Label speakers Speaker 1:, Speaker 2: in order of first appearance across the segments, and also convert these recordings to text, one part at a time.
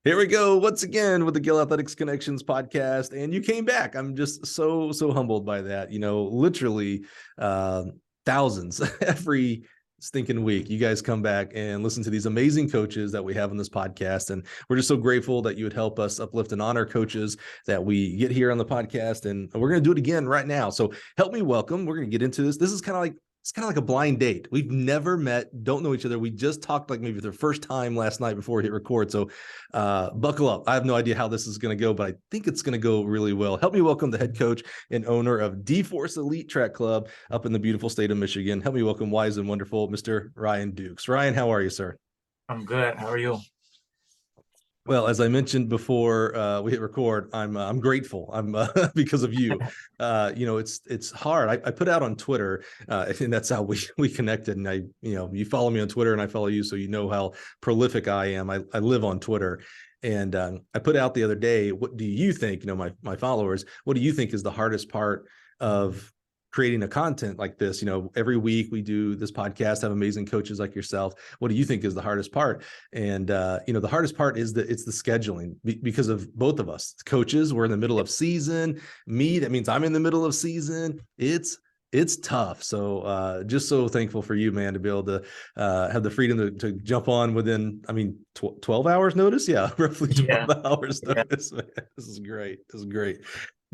Speaker 1: Here we go once again with the Gill Connections podcast, and you came back. I'm just so humbled by that. Literally thousands every stinking week. You guys come back and listen to these amazing coaches that we have on this podcast, and we're just so grateful that you would help us uplift and honor coaches that we get here on the podcast, and we're going to do it again right now. So help me welcome. We're going to get into this. This is kind of like a blind date. We've never met, don't know each other. We just talked like maybe the first time last night before we hit record. So buckle up. I have no idea how this is going to go, but I think it's going to go really well. Help me welcome the head coach and owner of D-Force Elite Track Club up in the beautiful state of Michigan. Help me welcome wise and wonderful Mr. Ryan Dukes. Ryan, how are you, sir?
Speaker 2: I'm good. How are you?
Speaker 1: Well, as I mentioned before we hit record, I'm grateful. I'm because of you. It's hard. I put out on Twitter, and that's how we connected. And you follow me on Twitter, and I follow you, so you know how prolific I am. I live on Twitter, and I put out the other day. What do you think? My followers. What do you think is the hardest part of creating a content like this? Every week we do this podcast, have amazing coaches like yourself. What do you think is the hardest part? And the hardest part is it's the scheduling because of both of us coaches. We're in the middle of season. Me, that means I'm in the middle of season. It's tough. So just so thankful for you, man, to be able to have the freedom to jump on within, 12 hours notice. Yeah, roughly 12 hours notice. Man. This is great.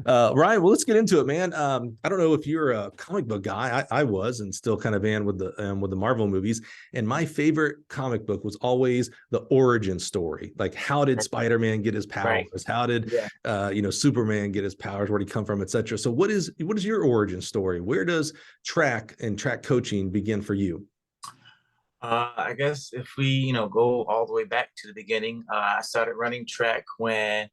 Speaker 1: Ryan, well, let's get into it, man. I don't know if you're a comic book guy. I was, and still kind of am with the Marvel movies. And my favorite comic book was always the origin story. Like, how did Spider-Man get his powers? Right. How did Superman get his powers? Where did he come from, etc. So, what is your origin story? Where does track and track coaching begin for you?
Speaker 2: I guess if we go all the way back to the beginning, I started running track when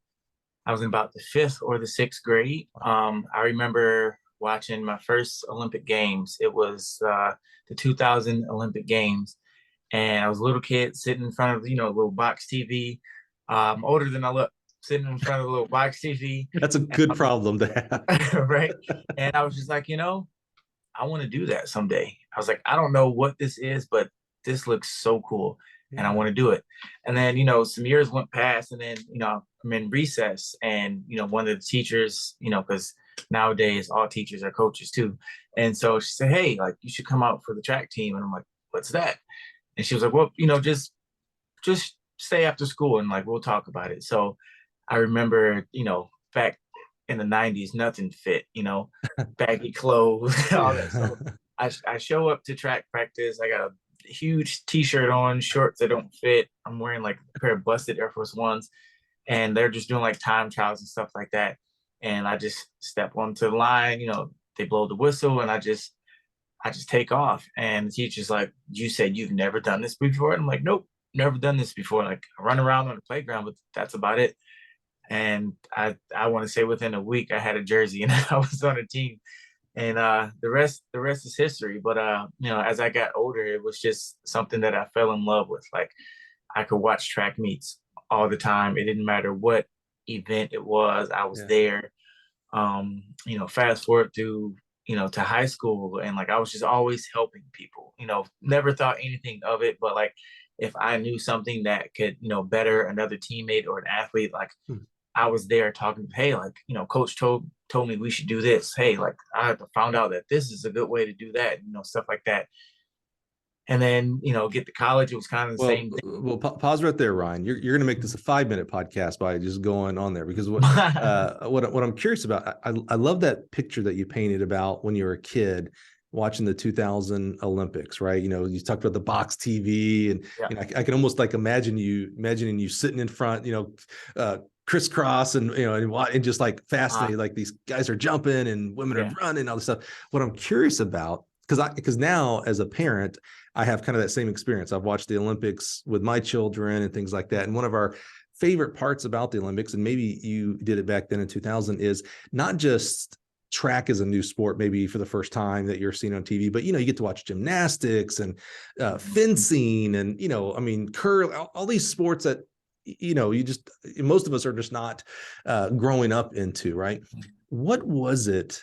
Speaker 2: I was in about the 5th or the 6th grade. I remember watching my first Olympic Games. It was the 2000 Olympic Games. And I was a little kid sitting in front of, a little box TV. Older than I look, sitting in front of a little box TV.
Speaker 1: That's a good problem to have.
Speaker 2: Right. And I was just like, I want to do that someday. I was like, I don't know what this is, but this looks so cool. And I want to do it. And then, some years went past, and then, I'm in recess, and, one of the teachers, because nowadays all teachers are coaches too. And so she said, hey, like, you should come out for the track team. And I'm like, what's that? And she was like, well, just stay after school, and like, we'll talk about it. So I remember, back in the 90s, nothing fit, baggy clothes, all that. So I show up to track practice. I got a huge t-shirt on, shorts that don't fit. I'm wearing like a pair of busted Air Force Ones, and they're just doing like time trials and stuff like that. And I just step onto the line, they blow the whistle, and I just take off. And the teacher's like, you said you've never done this before? And I'm like, nope, never done this before. Like, I run around on the playground, but that's about it. And I want to say within a week I had a jersey, and I was on a team. And the rest is history. But as I got older, it was just something that I fell in love with. Like, I could watch track meets all the time. It didn't matter what event it was, I was there. Fast forward to to high school, and like, I was just always helping people. Never thought anything of it, but like, if I knew something that could better another teammate or an athlete, like I was there talking, hey, like, coach told me we should do this. Hey, like, I found out that this is a good way to do that, stuff like that. And then, get to college, it was kind of the same thing.
Speaker 1: Well, pause right there, Ryan. You're going to make this a 5-minute podcast by just going on there, because what I'm curious about, I love that picture that you painted about when you were a kid watching the 2000 Olympics, right? You talked about the box TV, and I can almost like imagining you sitting in front, crisscross and just like fascinated, like these guys are jumping and women are running and all this stuff. What I'm curious about, because now as a parent, I have kind of that same experience. I've watched the Olympics with my children and things like that. And one of our favorite parts about the Olympics, and maybe you did it back then in 2000, is not just track as a new sport, maybe for the first time that you're seeing on TV, but you get to watch gymnastics and fencing and curl, all these sports that most of us are just not growing up into, right? What was it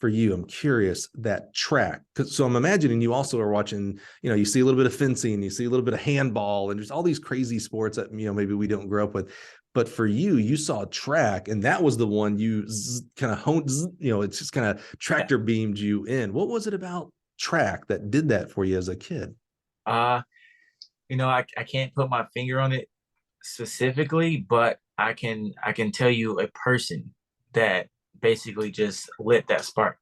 Speaker 1: for you, I'm curious, that track. So I'm imagining you also are watching, you see a little bit of fencing, you see a little bit of handball, and there's all these crazy sports that, maybe we don't grow up with. But for you saw track, and that was the one you kind of honed, it's just kind of tractor beamed you in. What was it about track that did that for you as a kid?
Speaker 2: Uh, I can't put my finger on it specifically, but I can tell you a person that basically just lit that spark,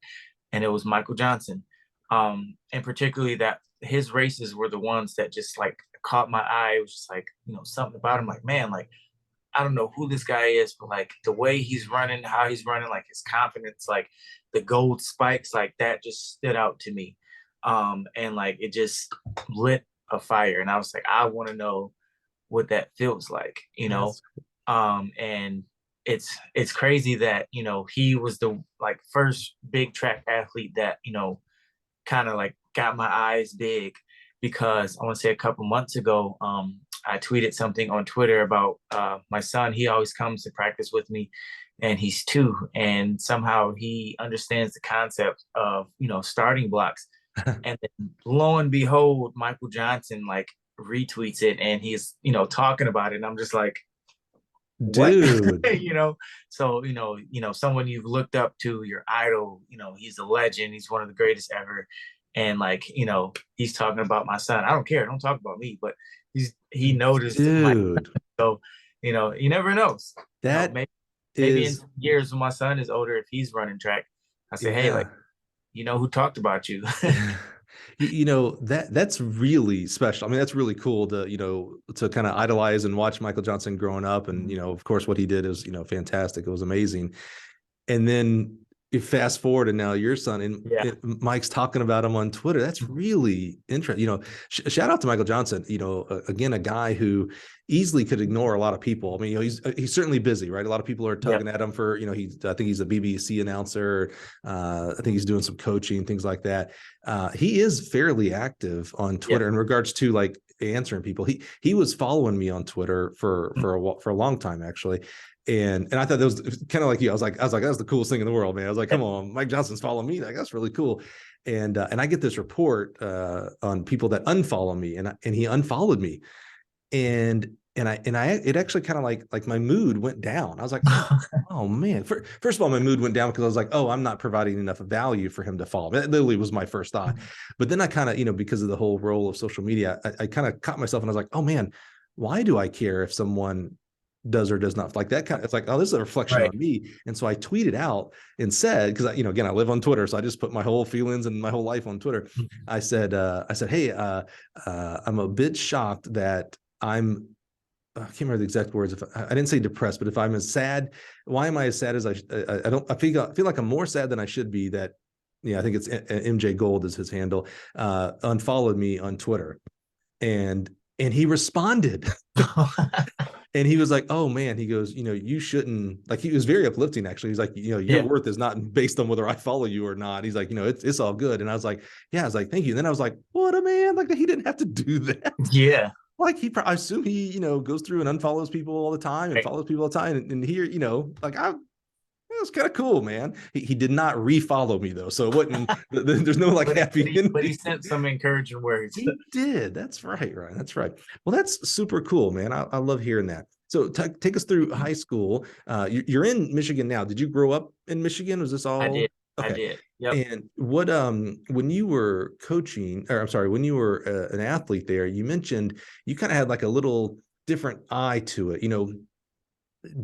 Speaker 2: and it was Michael Johnson. And particularly that his races were the ones that just like caught my eye. It was just like, something about him, like, man, like I don't know who this guy is, but like the way he's running, how he's running, like his confidence, like the gold spikes, like that just stood out to me. And like it just lit a fire. And I was like, I want to know what that feels like,
Speaker 1: Yes.
Speaker 2: And it's crazy that, he was the like first big track athlete that, kind of like got my eyes big, because I want to say a couple months ago, I tweeted something on Twitter about my son. He always comes to practice with me, and he's 2, and somehow he understands the concept of starting blocks. And then lo and behold, Michael Johnson like retweets it, and he's talking about it, and I'm just like, what?
Speaker 1: Dude.
Speaker 2: So someone you've looked up to, your idol, he's a legend, he's one of the greatest ever, and like he's talking about my son. I don't care, don't talk about me, but he noticed my,
Speaker 1: Dude,
Speaker 2: so you never know.
Speaker 1: that
Speaker 2: Maybe in
Speaker 1: is,
Speaker 2: some years when my son is older, if he's running track, I say, hey, like,
Speaker 1: yeah.
Speaker 2: who talked about you?
Speaker 1: That's really special. I mean, that's really cool to, to kind of idolize and watch Michael Johnson growing up. And, of course, what he did is, fantastic. It was amazing. And then you fast forward, and now your son and
Speaker 2: Yeah.
Speaker 1: Mike's talking about him on Twitter. That's really interesting. Shout out to Michael Johnson. Again, a guy who easily could ignore a lot of people. I mean, he's certainly busy, right? A lot of people are tugging at him for, I think he's a BBC announcer. I think he's doing some coaching, things like that. He is fairly active on Twitter in regards to like answering people. He was following me on Twitter for a long time, actually. And I thought that was kind of like you. I was like, that's the coolest thing in the world, man. I was like, come on, Mike Johnson's following me. Like, that's really cool. And I get this report on people that unfollow me, and he unfollowed me. And it actually kind of like my mood went down. I was like, oh man. First of all, my mood went down because I was like, oh, I'm not providing enough value for him to follow. That literally was my first thought. But then I kind of, because of the whole role of social media, I kind of caught myself, and I was like, oh man, why do I care if someone does or does not like that kind of, it's like, oh, this is a reflection
Speaker 2: Right.
Speaker 1: on me. And so I tweeted out and said, because again, I live on Twitter, so I just put my whole feelings and my whole life on Twitter. I said, hey, I'm a bit shocked that I can't remember the exact words. If I didn't say depressed, but if I'm as sad, why am I as sad as I feel like I'm more sad than I should be that, I think it's MJ Gold is his handle, unfollowed me on Twitter. And he responded. And he was like, oh man, he goes, you shouldn't, like, he was very uplifting, actually. He's like, your worth is not based on whether I follow you or not. He's like, it's all good. And I was like, yeah, I was like, thank you. And then I was like, what a man, like, he didn't have to do that.
Speaker 2: Yeah.
Speaker 1: Like, I assume he, goes through and unfollows people all the time and follows people all the time. And here, like, it was kind of cool, man. He did not refollow me though, so it wasn't. There's no like happy ending.
Speaker 2: But he sent some encouraging words.
Speaker 1: He did. That's right, Ryan. That's right. Well, that's super cool, man. I love hearing that. So take us through high school. You're in Michigan now. Did you grow up in Michigan? Was this all?
Speaker 2: I did.
Speaker 1: Okay.
Speaker 2: I did. Yep.
Speaker 1: And what when you were coaching, or I'm sorry, when you were an athlete there, you mentioned you kind of had like a little different eye to it.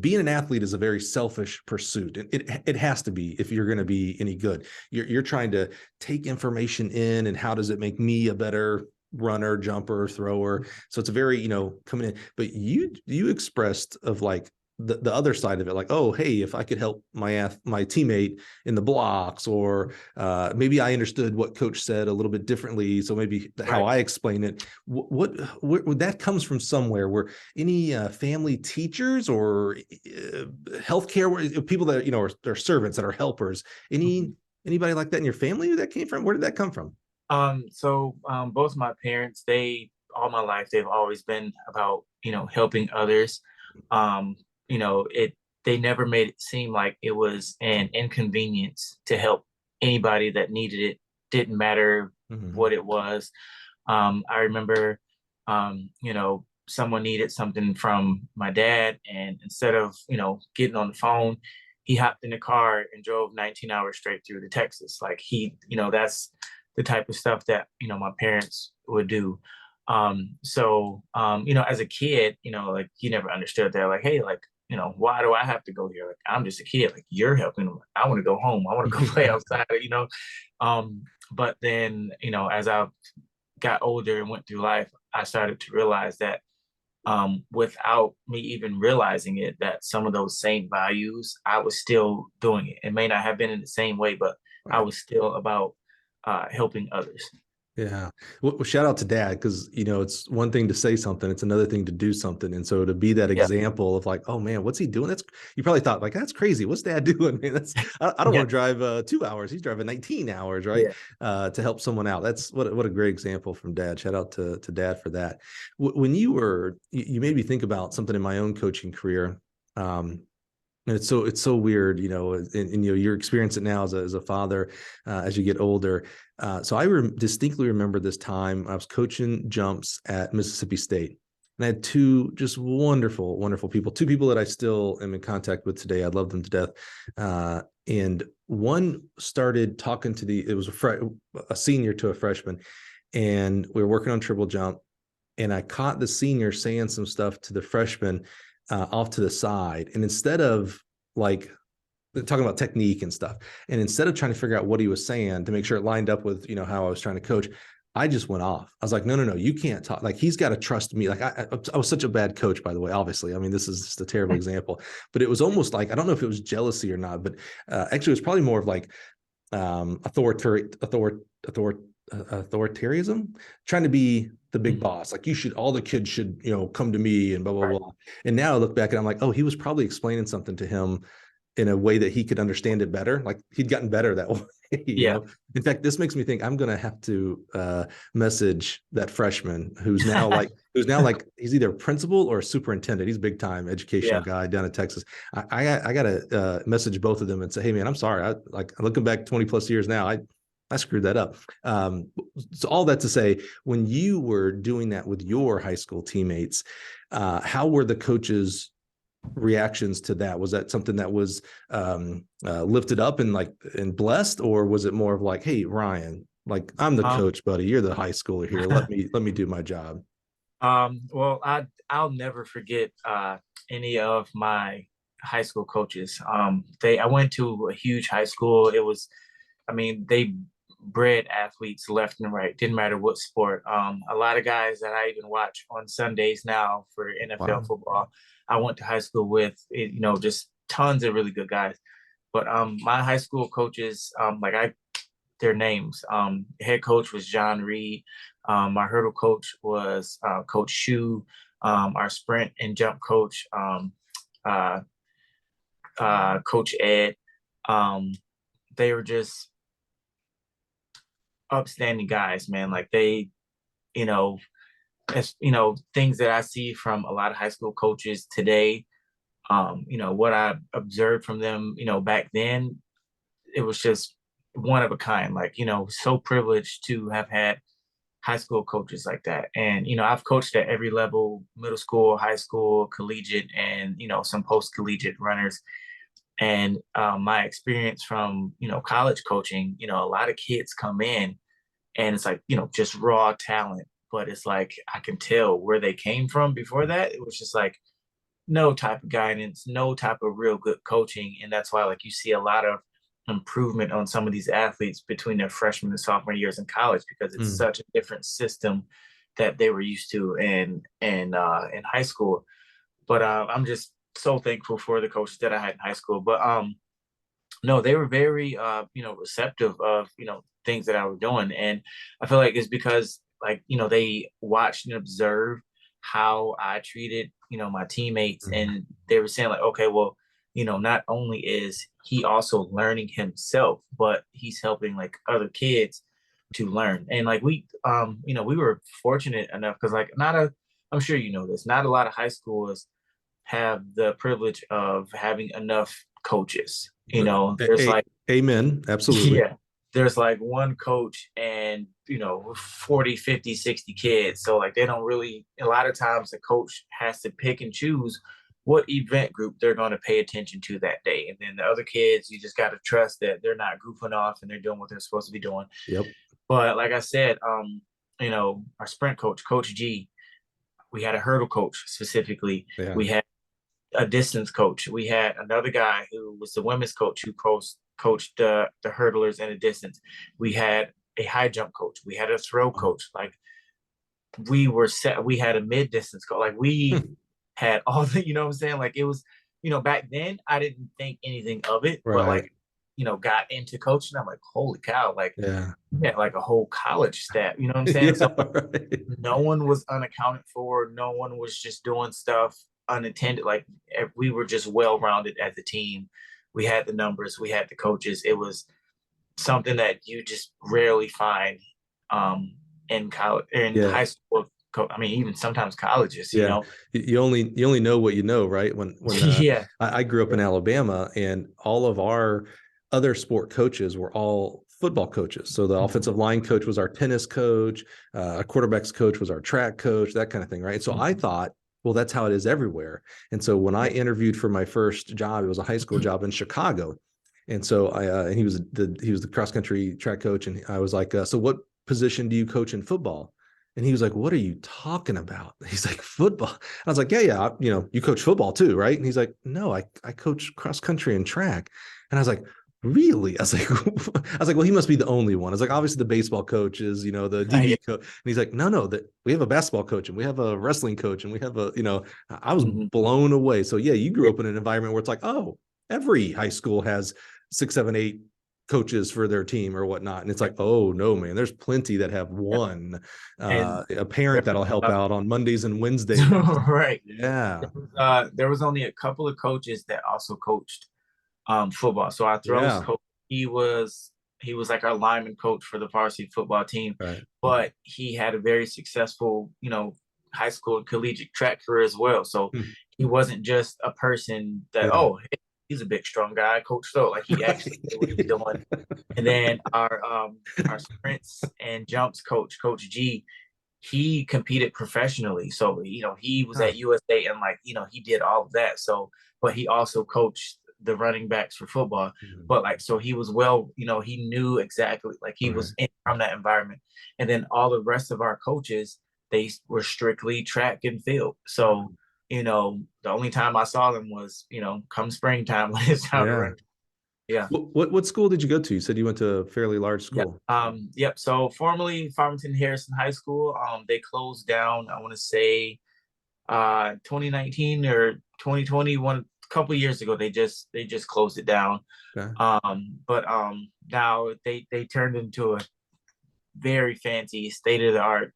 Speaker 1: Being an athlete is a very selfish pursuit. It has to be if you're going to be any good. You're trying to take information in, and how does it make me a better runner, jumper, thrower? So it's a very, coming in. But you expressed of like the other side of it, like, oh, hey, if I could help my teammate in the blocks, or maybe I understood what coach said a little bit differently, so maybe how I explain it. What that comes from somewhere? Where any family teachers or healthcare people that are servants, that are helpers? Anybody like that in your family that came from? Where did that come from?
Speaker 2: So both my parents, all my life, they've always been about, helping others. They never made it seem like it was an inconvenience to help anybody that needed it. Didn't matter
Speaker 1: Mhm.
Speaker 2: what it was. I remember, someone needed something from my dad, and instead of, getting on the phone, he hopped in the car and drove 19 hours straight through to Texas. Like that's the type of stuff that, my parents would do. As a kid, like he never understood that, like, hey, like, why do I have to go here? Like, I'm just a kid. Like, you're helping. I want to go home. I want to go play outside. But then, as I got older and went through life, I started to realize that without me even realizing it, that some of those same values, I was still doing it. It may not have been in the same way, but I
Speaker 1: Right.
Speaker 2: was still about helping others.
Speaker 1: Yeah. Well, shout out to dad, because it's one thing to say something, it's another thing to do something. And so to be that
Speaker 2: Yeah,
Speaker 1: example of like, oh man, what's he doing? That's You probably thought like, that's crazy. What's dad doing? Man, I don't
Speaker 2: yeah,
Speaker 1: want to drive 2 hours. He's driving 19 hours, right?
Speaker 2: yeah.
Speaker 1: To help someone out. That's what a great example from dad. Shout out to dad for that. When you made me think about something in my own coaching career. And it's so weird, and you're experiencing it now as a father, as you get older. So I distinctly remember this time I was coaching jumps at Mississippi State, and I had two just wonderful, wonderful people, two people that I still am in contact with today. I love them to death. And one started talking it was a senior to a freshman, and we were working on triple jump, and I caught the senior saying some stuff to the freshman off to the side. And instead of like talking about technique and stuff, and instead of trying to figure out what he was saying to make sure it lined up with, how I was trying to coach, I just went off. I was like, no, no, no, you can't talk. Like, he's got to trust me. Like, I was such a bad coach, by the way, obviously. I mean, this is just a terrible example, but it was almost like, I don't know if it was jealousy or not, but actually it was probably more of like authoritarianism, trying to be the big
Speaker 2: Mhm.
Speaker 1: boss. Like, all the kids should, come to me and blah, blah,
Speaker 2: Right.
Speaker 1: blah. And now I look back and I'm like, oh, he was probably explaining something to him in a way that he could understand it better. Like, he'd gotten better that way,
Speaker 2: Yeah.
Speaker 1: In fact, this makes me think I'm going to have to message that freshman who's now like he's either a principal or a superintendent. He's a big time educational
Speaker 2: Yeah.
Speaker 1: guy down in Texas. I got to message both of them and say, hey man, I'm sorry. Like, looking back 20 plus years now, I screwed that up. So all that to say, when you were doing that with your high school teammates, how were the coaches' reactions to that? Was that something that was lifted up and blessed, or was it more of like, hey Ryan, like, I'm the
Speaker 2: Um,
Speaker 1: coach, buddy, you're the high schooler here, let me do my job?
Speaker 2: well, I'll never forget any of my high school coaches. I went to a huge high school. I mean, they bred athletes left and right. Didn't matter what sport. A lot of guys that I even watch on Sundays now for NFL
Speaker 1: Wow.
Speaker 2: football, I went to high school with. Just tons of really good guys. But my high school coaches, their names. Head coach was John Reed. My hurdle coach was Coach Shu. Our sprint and jump coach, uh, Coach Ed. Um, they were just upstanding guys, man. Like you know, things that I see from a lot of high school coaches today. What I observed from them, back then, it was just one of a kind. Like, so privileged to have had high school coaches like that. And, I've coached at every level: middle school, high school, collegiate, and, some post collegiate runners. And my experience from, college coaching, a lot of kids come in and it's like, just raw talent. But it's like, I can tell where they came from before that. It was just like no type of guidance, no type of real good coaching. And that's why, like, you see a lot of improvement on some of these athletes between their freshman and sophomore years in college, because it's
Speaker 1: Mm.
Speaker 2: such a different system that they were used to in high school. But I'm just so thankful for the coaches that I had in high school. But no, they were very receptive of things that I was doing, and I feel like it's because, like, they watched and observed how I treated my teammates,
Speaker 1: Mm.
Speaker 2: and they were saying like, okay, well, not only is he also learning himself, but he's helping like other kids to learn. And like we were fortunate enough because, like, I'm sure you know this, not a lot of high schoolers have the privilege of having enough coaches. There's like,
Speaker 1: Amen, absolutely.
Speaker 2: yeah. there's like one coach and 40, 50, 60 kids. So like they don't really, a lot of times the coach has to pick and choose what event group they're going to pay attention to that day. And then the other kids, you just got to trust that they're not goofing off and they're doing what they're supposed to be doing.
Speaker 1: Yep.
Speaker 2: But like I said, our sprint coach, Coach G, we had a hurdle coach specifically.
Speaker 1: Yeah.
Speaker 2: We had a distance coach. We had another guy who was the women's coach who coached the hurdlers in the distance. We had a high jump coach. We had a throw coach. Like we were set. We had a mid distance coach. Like we had all the, what I'm saying? Like it was, back then I didn't think anything of it, but like, got into coaching. I'm like, holy cow. Like,
Speaker 1: yeah,
Speaker 2: like a whole college staff, you know what I'm saying? So
Speaker 1: right.
Speaker 2: no one was unaccounted for. No one was just doing stuff unintended. Like we were just well-rounded as a team. We had the numbers, we had the coaches. It was something that you just rarely find in college, in high school. I mean, even sometimes colleges,
Speaker 1: you only know what you know, right? When I grew up in Alabama, and all of our other sport coaches were all football coaches. So the offensive line coach was our tennis coach, a quarterback's coach was our track coach, that kind of thing, right? So I thought, well, that's how it is everywhere. And so when I interviewed for my first job, it was a high school job in Chicago. And so and he was the cross country track coach. And I was like, so what position do you coach in football? And he was like, what are you talking about? He's like, football. I was like, yeah. You coach football too, right? And he's like, no, I coach cross country and track. And I was like, really? I was like, well, he must be the only one. I was like, obviously the baseball coaches, the DB coach. And he's like, no, that we have a basketball coach and we have a wrestling coach and we have I was blown away. So yeah, you grew up in an environment where it's like, oh, every high school has 6, 7, 8 coaches for their team or whatnot. And it's like, oh no, man, there's plenty that have one, a parent that'll help out on Mondays and Wednesdays.
Speaker 2: Right.
Speaker 1: Yeah.
Speaker 2: There was only a couple of coaches that also coached football. So our throws coach, he was like our lineman coach for the varsity football team,
Speaker 1: right.
Speaker 2: But he had a very successful, high school and collegiate track career as well. So he wasn't just a person that, he's a big, strong guy, Coach So. Like he actually knew what he was doing. And then our sprints and jumps coach, Coach G, he competed professionally. So, he was at USA and he did all of that. So, but he also coached the running backs for football. But so he was he knew exactly, like he was from that environment. And then all the rest of our coaches, they were strictly track and field. So, the only time I saw them was, come springtime when it's time to run. Yeah.
Speaker 1: What school did you go to? You said you went to a fairly large school.
Speaker 2: Yep. So formerly Farmington Harrison High School. They closed down, I want to say 2019 or 2020, a couple of years ago. They just closed it down. Okay. But now they turned into a very fancy state-of-the-art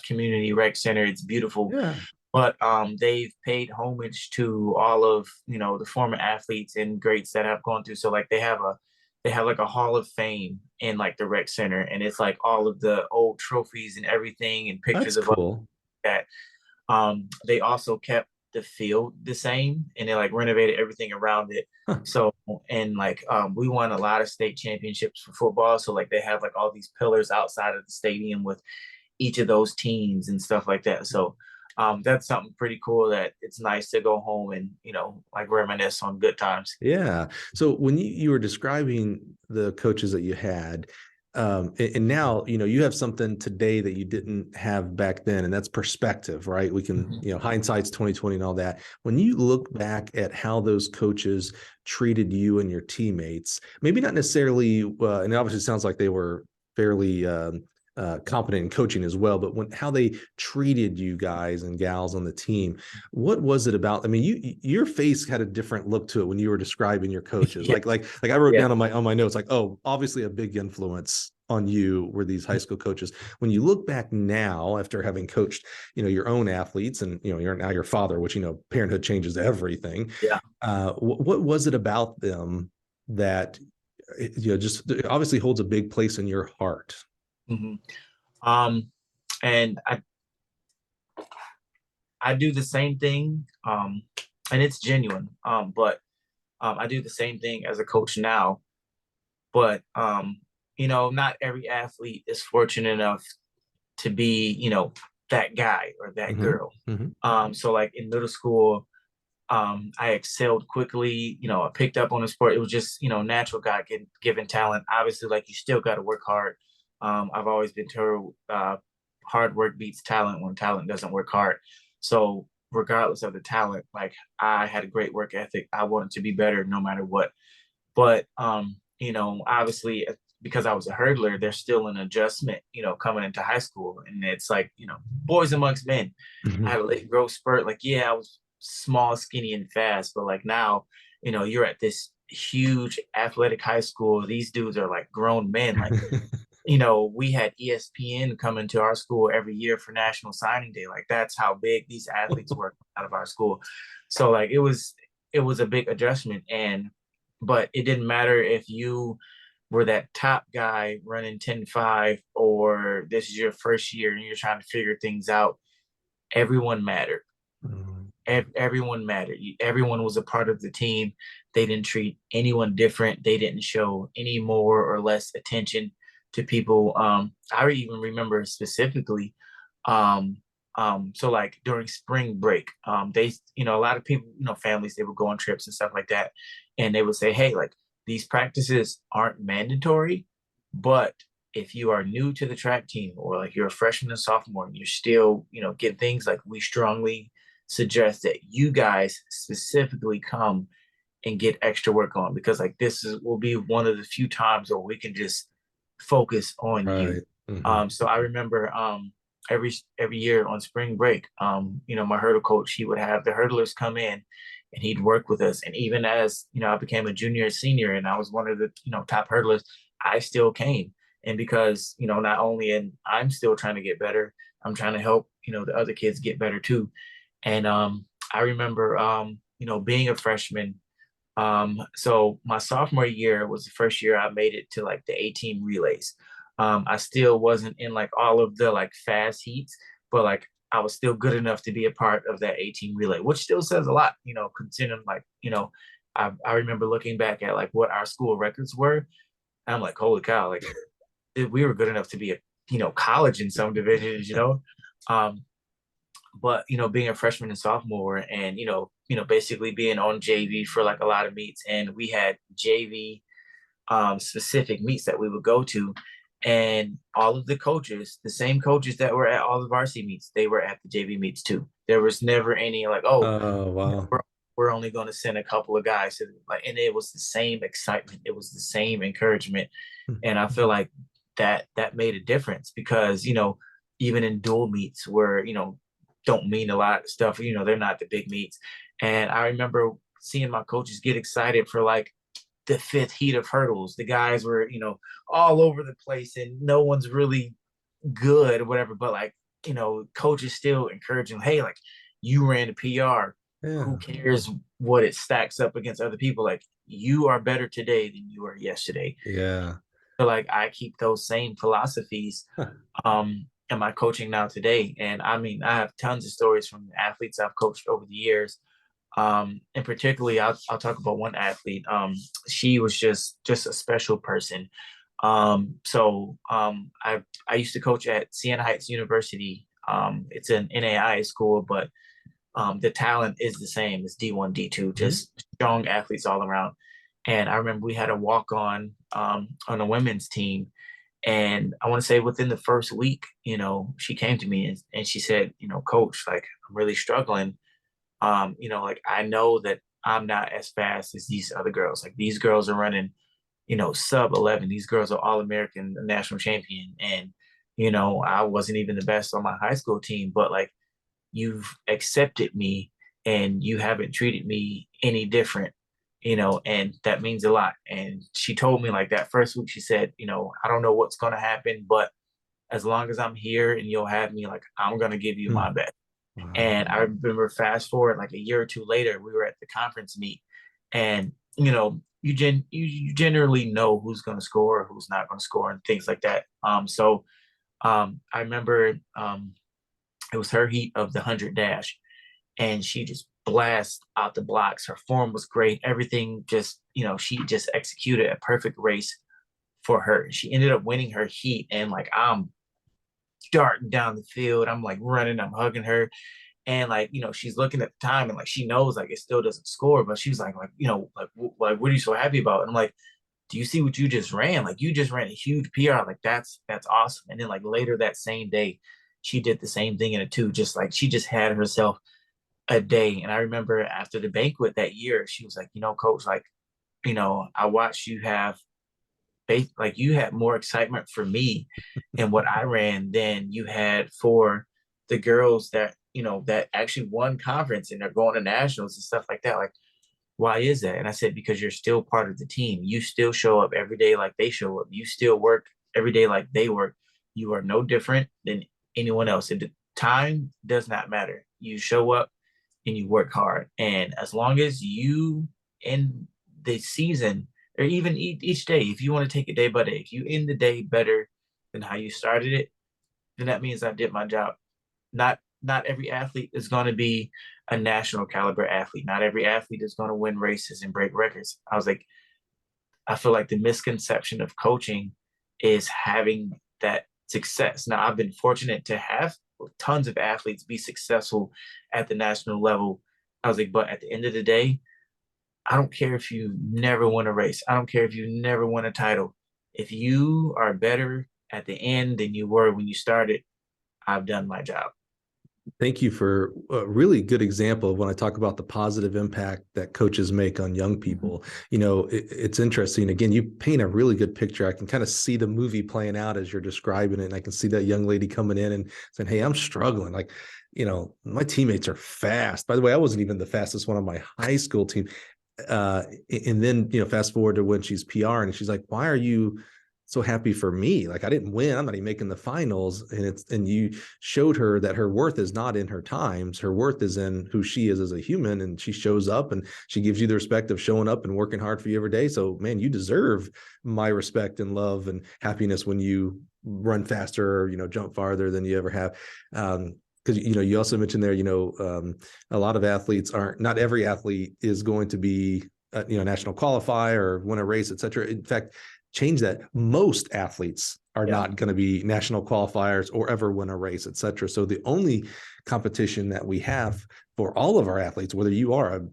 Speaker 2: community rec center. It's beautiful. Yeah. But they've paid homage to all of the former athletes and greats that have gone through. So like they have like a hall of fame in like the rec center, and it's like all of the old trophies and everything and pictures. That's cool. That. They also kept the field the same, and they like renovated everything around it. So and we won a lot of state championships for football. So like they have like all these pillars outside of the stadium with each of those teams and stuff like that. So that's something pretty cool that it's nice to go home and, reminisce on good times.
Speaker 1: Yeah. So when you were describing the coaches that you had, and now, you have something today that you didn't have back then, and that's perspective, right? We can, hindsight's 2020 and all that. When you look back at how those coaches treated you and your teammates, maybe not necessarily, and it obviously sounds like they were fairly, competent in coaching as well, but how they treated you guys and gals on the team, what was it about? I mean, your face had a different look to it when you were describing your coaches. Like I wrote down on my notes, like, oh, obviously a big influence on you were these high school coaches. When you look back now, after having coached, your own athletes, and you're now your father, which parenthood changes everything. Yeah. What was it about them that just obviously holds a big place in your heart?
Speaker 2: Mm-hmm. And I do the same thing, and it's genuine. But I do the same thing as a coach now. But not every athlete is fortunate enough to be, that guy or that
Speaker 1: Hmm.
Speaker 2: girl.
Speaker 1: Hmm.
Speaker 2: So like in middle school, I excelled quickly. I picked up on the sport. It was just, natural God given talent. Obviously, like you still got to work hard. I've always been told hard work beats talent when talent doesn't work hard. So regardless of the talent, like I had a great work ethic. I wanted to be better no matter what. But obviously because I was a hurdler, there's still an adjustment, coming into high school. And it's like, boys amongst men. I
Speaker 1: Hmm.
Speaker 2: had a late growth spurt. Like, yeah, I was small, skinny, and fast, but like now, you're at this huge athletic high school. These dudes are like grown men. Like, we had ESPN coming to our school every year for National Signing Day. Like that's how big these athletes were out of our school. So like it was a big adjustment. But it didn't matter if you were that top guy running 10-5, or this is your first year and you're trying to figure things out. Everyone mattered. Everyone mattered. Everyone was a part of the team. They didn't treat anyone different. They didn't show any more or less attention to people. I even remember specifically, so like during spring break, they, a lot of people, families, they would go on trips and stuff like that, and they would say, hey, like these practices aren't mandatory, but if you are new to the track team, or like you're a freshman and sophomore and you're still, getting things, like we strongly suggest that you guys specifically come and get extra work on, because like will be one of the few times where we can just focus on you.
Speaker 1: Right. Hmm.
Speaker 2: So I remember every year on spring break, my hurdle coach, he would have the hurdlers come in and he'd work with us. And even as I became a junior and senior and I was one of the top hurdlers, I still came. And because not only and I'm still trying to get better, I'm trying to help the other kids get better too. And I remember being a freshman. So my sophomore year was the first year I made it to like the 18 relays. I still wasn't in like all of the like fast heats, but like I was still good enough to be a part of that 18 relay, which still says a lot, considering like, I remember looking back at like what our school records were. I'm like, holy cow, like we were good enough to be a, college in some divisions, Um, but being a freshman and sophomore, and basically being on JV for like a lot of meets, and we had JV specific meets that we would go to, and all of the coaches, the same coaches that were at all the varsity meets, they were at the JV meets too. There was never any like, oh,
Speaker 1: Oh, wow.
Speaker 2: we're only going to send a couple of guys to like, and it was the same excitement, it was the same encouragement. And I feel like that made a difference, because even in dual meets where don't mean a lot of stuff, they're not the big meets. And I remember seeing my coaches get excited for like the fifth heat of hurdles. The guys were all over the place and no one's really good or whatever, but like coaches still encouraging, hey, like you ran a PR, who
Speaker 1: Yeah.
Speaker 2: cares what it stacks up against other people, like you are better today than you were yesterday.
Speaker 1: Yeah.
Speaker 2: So like I keep those same philosophies in my coaching now today. And I mean, I have tons of stories from athletes I've coached over the years. And particularly I'll talk about one athlete. She was just a special person. I used to coach at Siena Heights University. It's an NAI school, but the talent is the same. It's D1, D2,
Speaker 1: Mhm.
Speaker 2: just strong athletes all around. And I remember we had a walk on a women's team. And I want to say within the first week, she came to me and she said, coach, like I'm really struggling. Like I know that I'm not as fast as these other girls. Like these girls are running, sub 11. These girls are all American national champion. And, I wasn't even the best on my high school team, but like you've accepted me and you haven't treated me any different, and that means a lot. And she told me like that first week, she said, I don't know what's going to happen, but as long as I'm here and you'll have me, like I'm going to give you my
Speaker 1: Mm.
Speaker 2: best.
Speaker 1: Wow.
Speaker 2: And I remember fast forward like a year or two later, we were at the conference meet, and you generally know who's going to score, who's not going to score, and things like that. I remember it was her heat of the 100 dash, and she just blast out the blocks. Her form was great. Everything just, she just executed a perfect race. for her. She ended up winning her heat, and like I'm darting down the field, I'm like running, I'm hugging her, and like she's looking at the time, and like she knows like it still doesn't score, but she's like like what are you so happy about? And I'm like, do you see what you just ran? Like you just ran a huge PR. Like that's awesome. And then like later that same day, she did the same thing in a two. Just like she just had herself a day. And I remember after the banquet that year, she was like, coach, like, I watched you have faith, like you had more excitement for me and what I ran than you had for the girls that, that actually won conference and they're going to nationals and stuff like that. Like, why is that? And I said, because you're still part of the team. You still show up every day like they show up. You still work every day like they work. You are no different than anyone else. And the time does not matter. You show up and you work hard. And as long as you end the season, or even each day, if you want to take it day by day, if you end the day better than how you started it, then that means I did my job. Not every athlete is going to be a national caliber athlete. Not every athlete is going to win races and break records. I was like, I feel like the misconception of coaching is having that success. Now, I've been fortunate to have tons of athletes be successful at the national level. I was like, but at the end of the day, I don't care if you never win a race. I don't care if you never win a title. If you are better at the end than you were when you started, I've done my job.
Speaker 1: Thank you for a really good example of when I talk about the positive impact that coaches make on young people. It's interesting. Again, you paint a really good picture. I can kind of see the movie playing out as you're describing it. And I can see that young lady coming in and saying, hey, I'm struggling. Like, my teammates are fast. By the way, I wasn't even the fastest one on my high school team. And then, fast forward to when she's PR and she's like, why are you so happy for me? Like I didn't win. I'm not even making the finals. And you showed her that her worth is not in her times. Her worth is in who she is as a human. And she shows up and she gives you the respect of showing up and working hard for you every day. So man, you deserve my respect and love and happiness when you run faster or, jump farther than you ever have. Because you also mentioned there, a lot of athletes not every athlete is going to be national qualifier or win a race, et cetera. In fact, change that. Most athletes are not going to be national qualifiers or ever win a race, et cetera. So the only competition that we have for all of our athletes, whether you are a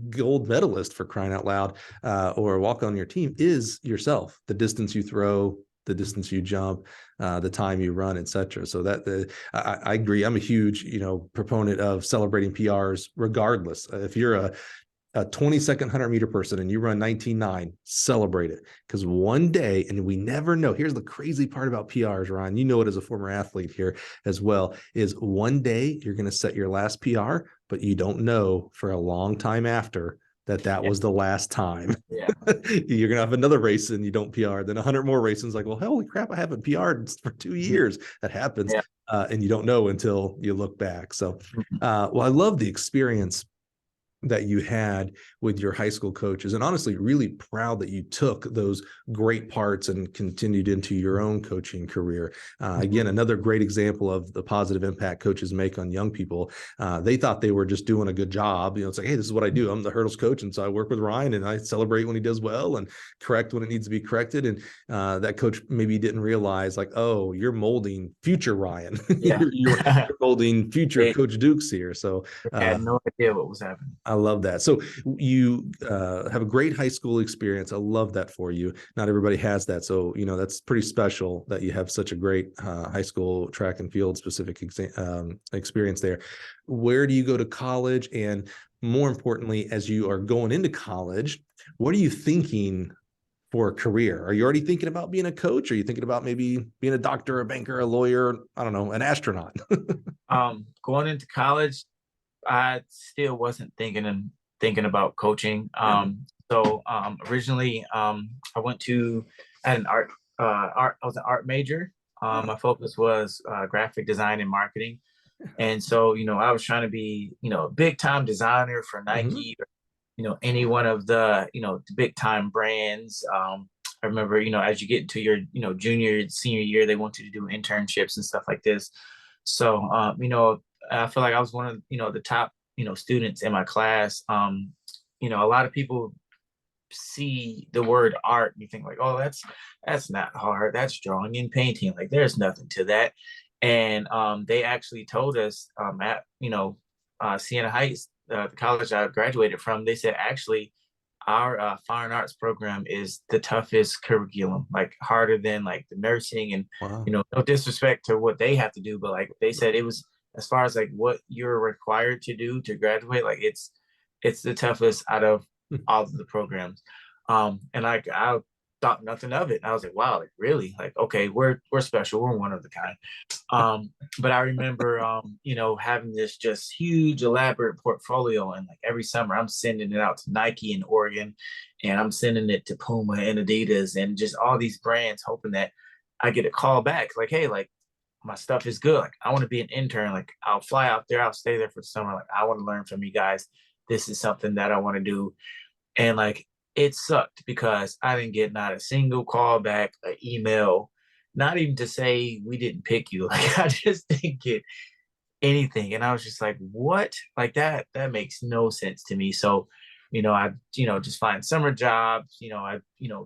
Speaker 1: gold medalist for crying out loud or a walk on your team, is yourself. The distance you throw, the distance you jump, the time you run, et cetera. So I agree. I'm a huge, proponent of celebrating PRs regardless. If you're a 20-second 100-meter person and you run 19.9, celebrate it. Because one day, and we never know, here's the crazy part about PRs, Ryan, you know it as a former athlete here as well, is one day you're going to set your last PR, but you don't know for a long time after that was the last time.
Speaker 2: Yeah.
Speaker 1: You're going to have another race and you don't PR, then 100 more races. Like, well, holy crap, I haven't PR'd for 2 years. That happens.
Speaker 2: Yeah.
Speaker 1: And you don't know until you look back. So, well, I love the experience that you had with your high school coaches, and honestly really proud that you took those great parts and continued into your own coaching career. Again, another great example of the positive impact coaches make on young people. They thought they were just doing a good job. It's like, hey, this is what I do. I'm the hurdles coach. And so I work with Ryan and I celebrate when he does well and correct when it needs to be corrected. And that coach maybe didn't realize like, oh, you're molding future Ryan.
Speaker 2: Yeah.
Speaker 1: you're molding future Coach Dukes here. So
Speaker 2: I had no idea what was happening.
Speaker 1: I love that. So you have a great high school experience. I love that for you. Not everybody has that. So, that's pretty special that you have such a great high school track and field specific experience there. Where do you go to college? And more importantly, as you are going into college, what are you thinking for a career? Are you already thinking about being a coach? Are you thinking about maybe being a doctor, a banker, a lawyer, I don't know, an astronaut?
Speaker 2: Going into college, I still wasn't thinking about coaching. So originally, I went to an art. I was an art major. My focus was graphic design and marketing, and so I was trying to be a big time designer for Nike, or, any one of the the big time brands. I remember as you get into your junior senior year, they want you to do internships and stuff like this. So I feel like I was one of the top students in my class. A lot of people see the word art and you think like, oh, that's not hard. That's drawing and painting. Like there's nothing to that. And they actually told us at Siena Heights, the college I graduated from, they said actually our fine arts program is the toughest curriculum, like harder than like the nursing and
Speaker 1: Wow.
Speaker 2: no disrespect to what they have to do, but like they said it was as far as like what you're required to do to graduate, like it's the toughest out of all of the programs. And like I thought nothing of it. I was like, wow, like really? Like, okay, we're special, we're one of the kind. But I remember having this just huge elaborate portfolio, and like every summer I'm sending it out to Nike in Oregon, and I'm sending it to Puma and Adidas and just all these brands, hoping that I get a call back like, hey, like my stuff is good. Like I want to be an intern. Like I'll fly out there, I'll stay there for the summer. Like I want to learn from you guys. This is something that I want to do. And like it sucked because I didn't get not a single call back, an email, not even to say we didn't pick you. Like I just didn't get anything. And I was just like, what? Like that makes no sense to me. So, I, just find summer jobs, I,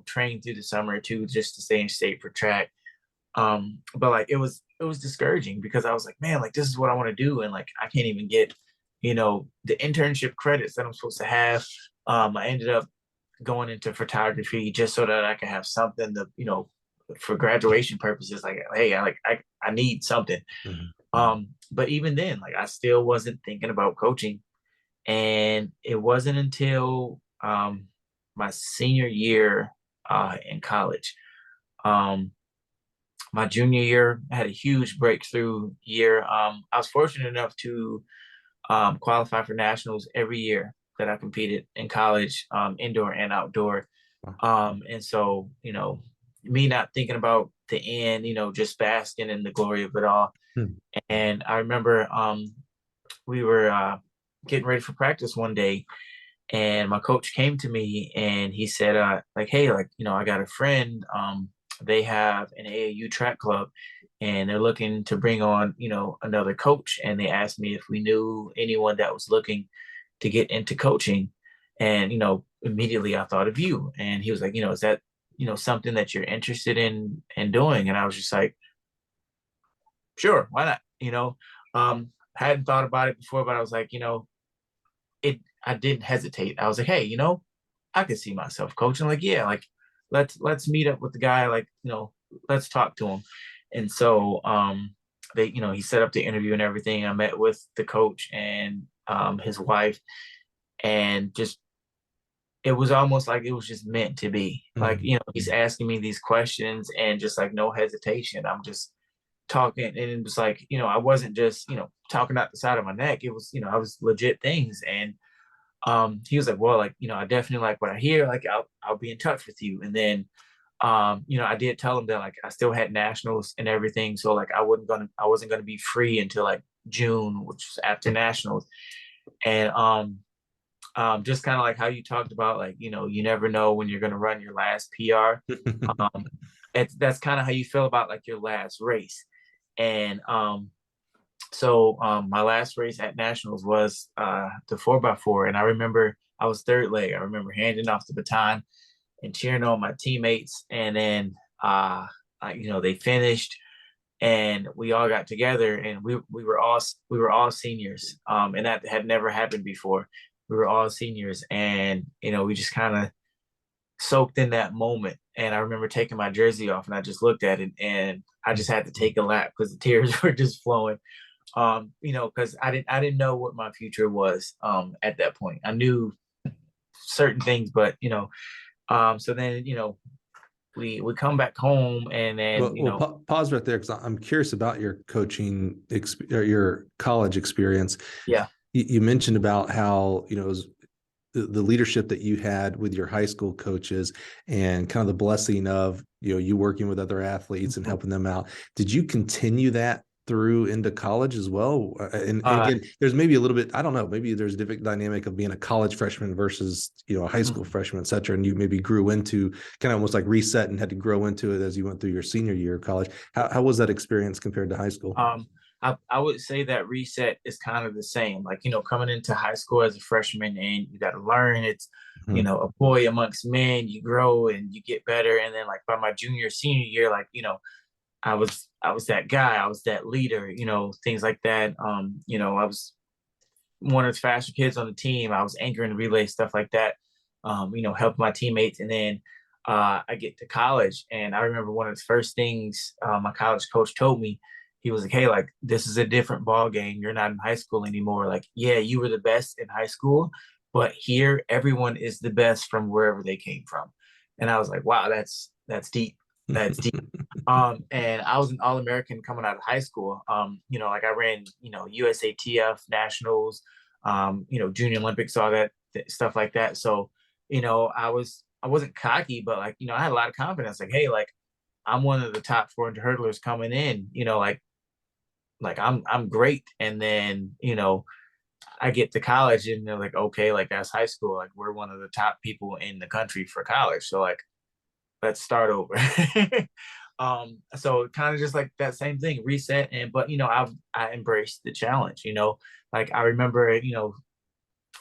Speaker 2: train through the summer too, just to stay in shape for track. But like it was discouraging because I was like, man, like this is what I want to do. And like I can't even get, the internship credits that I'm supposed to have. I ended up going into photography just so that I could have something to, for graduation purposes. Like, hey, I need something.
Speaker 1: Mhm.
Speaker 2: But even then, like I still wasn't thinking about coaching. And it wasn't until my senior year in college. Um, my junior year, I had a huge breakthrough year. I was fortunate enough to qualify for nationals every year that I competed in college, indoor and outdoor.
Speaker 1: Wow.
Speaker 2: And so, me not thinking about the end, just basking in the glory of it all.
Speaker 1: Hmm.
Speaker 2: And I remember we were getting ready for practice one day, and my coach came to me and he said, like, hey, like, I got a friend. They have an AAU track club and they're looking to bring on, another coach. And they asked me if we knew anyone that was looking to get into coaching. And, immediately I thought of you. And he was like, is that, something that you're interested in doing? And I was just like, sure, why not? Hadn't thought about it before, but I was like, I didn't hesitate. I was like, hey, I could see myself coaching. Like, yeah, like let's meet up with the guy, like, let's talk to him. And so they, he set up the interview and everything. I met with the coach and his wife, and just it was almost like it was just meant to be. Like,
Speaker 1: Mhm.
Speaker 2: he's asking me these questions and just like no hesitation. I'm just talking, and it was like, I wasn't just, talking out the side of my neck. It was, I was legit things. And he was like, well, like, I definitely like what I hear. Like, I'll be in touch with you. And then, I did tell him that like I still had nationals and everything. So like I wasn't gonna be free until like June, which was after nationals. And just kind of like how you talked about, like, you never know when you're gonna run your last PR. Um, that's kind of how you feel about like your last race. And so my last race at nationals was the 4x4, and I remember I was third leg. I remember handing off the baton and cheering on my teammates, and then they finished, and we all got together, and we were all seniors, and that had never happened before. We were all seniors, and we just kind of soaked in that moment. And I remember taking my jersey off, and I just looked at it, and I just had to take a lap because the tears were just flowing. Because I didn't know what my future was at that point. I knew certain things, but so then we come back home, and then
Speaker 1: Pause right there because I'm curious about your coaching or your college experience.
Speaker 2: yeah.
Speaker 1: You mentioned about how it was the leadership that you had with your high school coaches and kind of the blessing of you working with other athletes and helping them out. Did you continue that through into college as well? And again, there's maybe a little bit, I don't know, maybe there's a different dynamic of being a college freshman versus a high school freshman, et cetera. And you maybe grew into kind of almost like reset and had to grow into it as you went through your senior year of college. How was that experience compared to high school?
Speaker 2: I would say that reset is kind of the same. Like, coming into high school as a freshman and you got to learn. It's a boy amongst men, you grow and you get better. And then like by my junior, senior year, like, I was that guy, I was that leader, things like that. I was one of the faster kids on the team. I was anchoring the relay, stuff like that. Help my teammates. And then I get to college, and I remember one of the first things my college coach told me. He was like, "Hey, like this is a different ball game. You're not in high school anymore. Like, yeah, you were the best in high school, but here everyone is the best from wherever they came from." And I was like, "Wow, that's deep. That's deep." And I was an All-American coming out of high school. Like I ran, USATF nationals, Junior Olympics, all that stuff like that. So, I wasn't cocky, but like, I had a lot of confidence. Like, hey, like I'm one of the top 400 hurdlers coming in. Like I'm great. And then, I get to college, and they're like, okay, like that's high school. Like we're one of the top people in the country for college. So like, let's start over. So kind of just like that same thing, reset. But I embraced the challenge. Like I remember,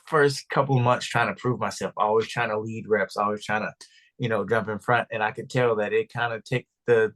Speaker 2: first couple of months trying to prove myself, always trying to lead reps, always trying to, jump in front. And I could tell that it kind of ticked the,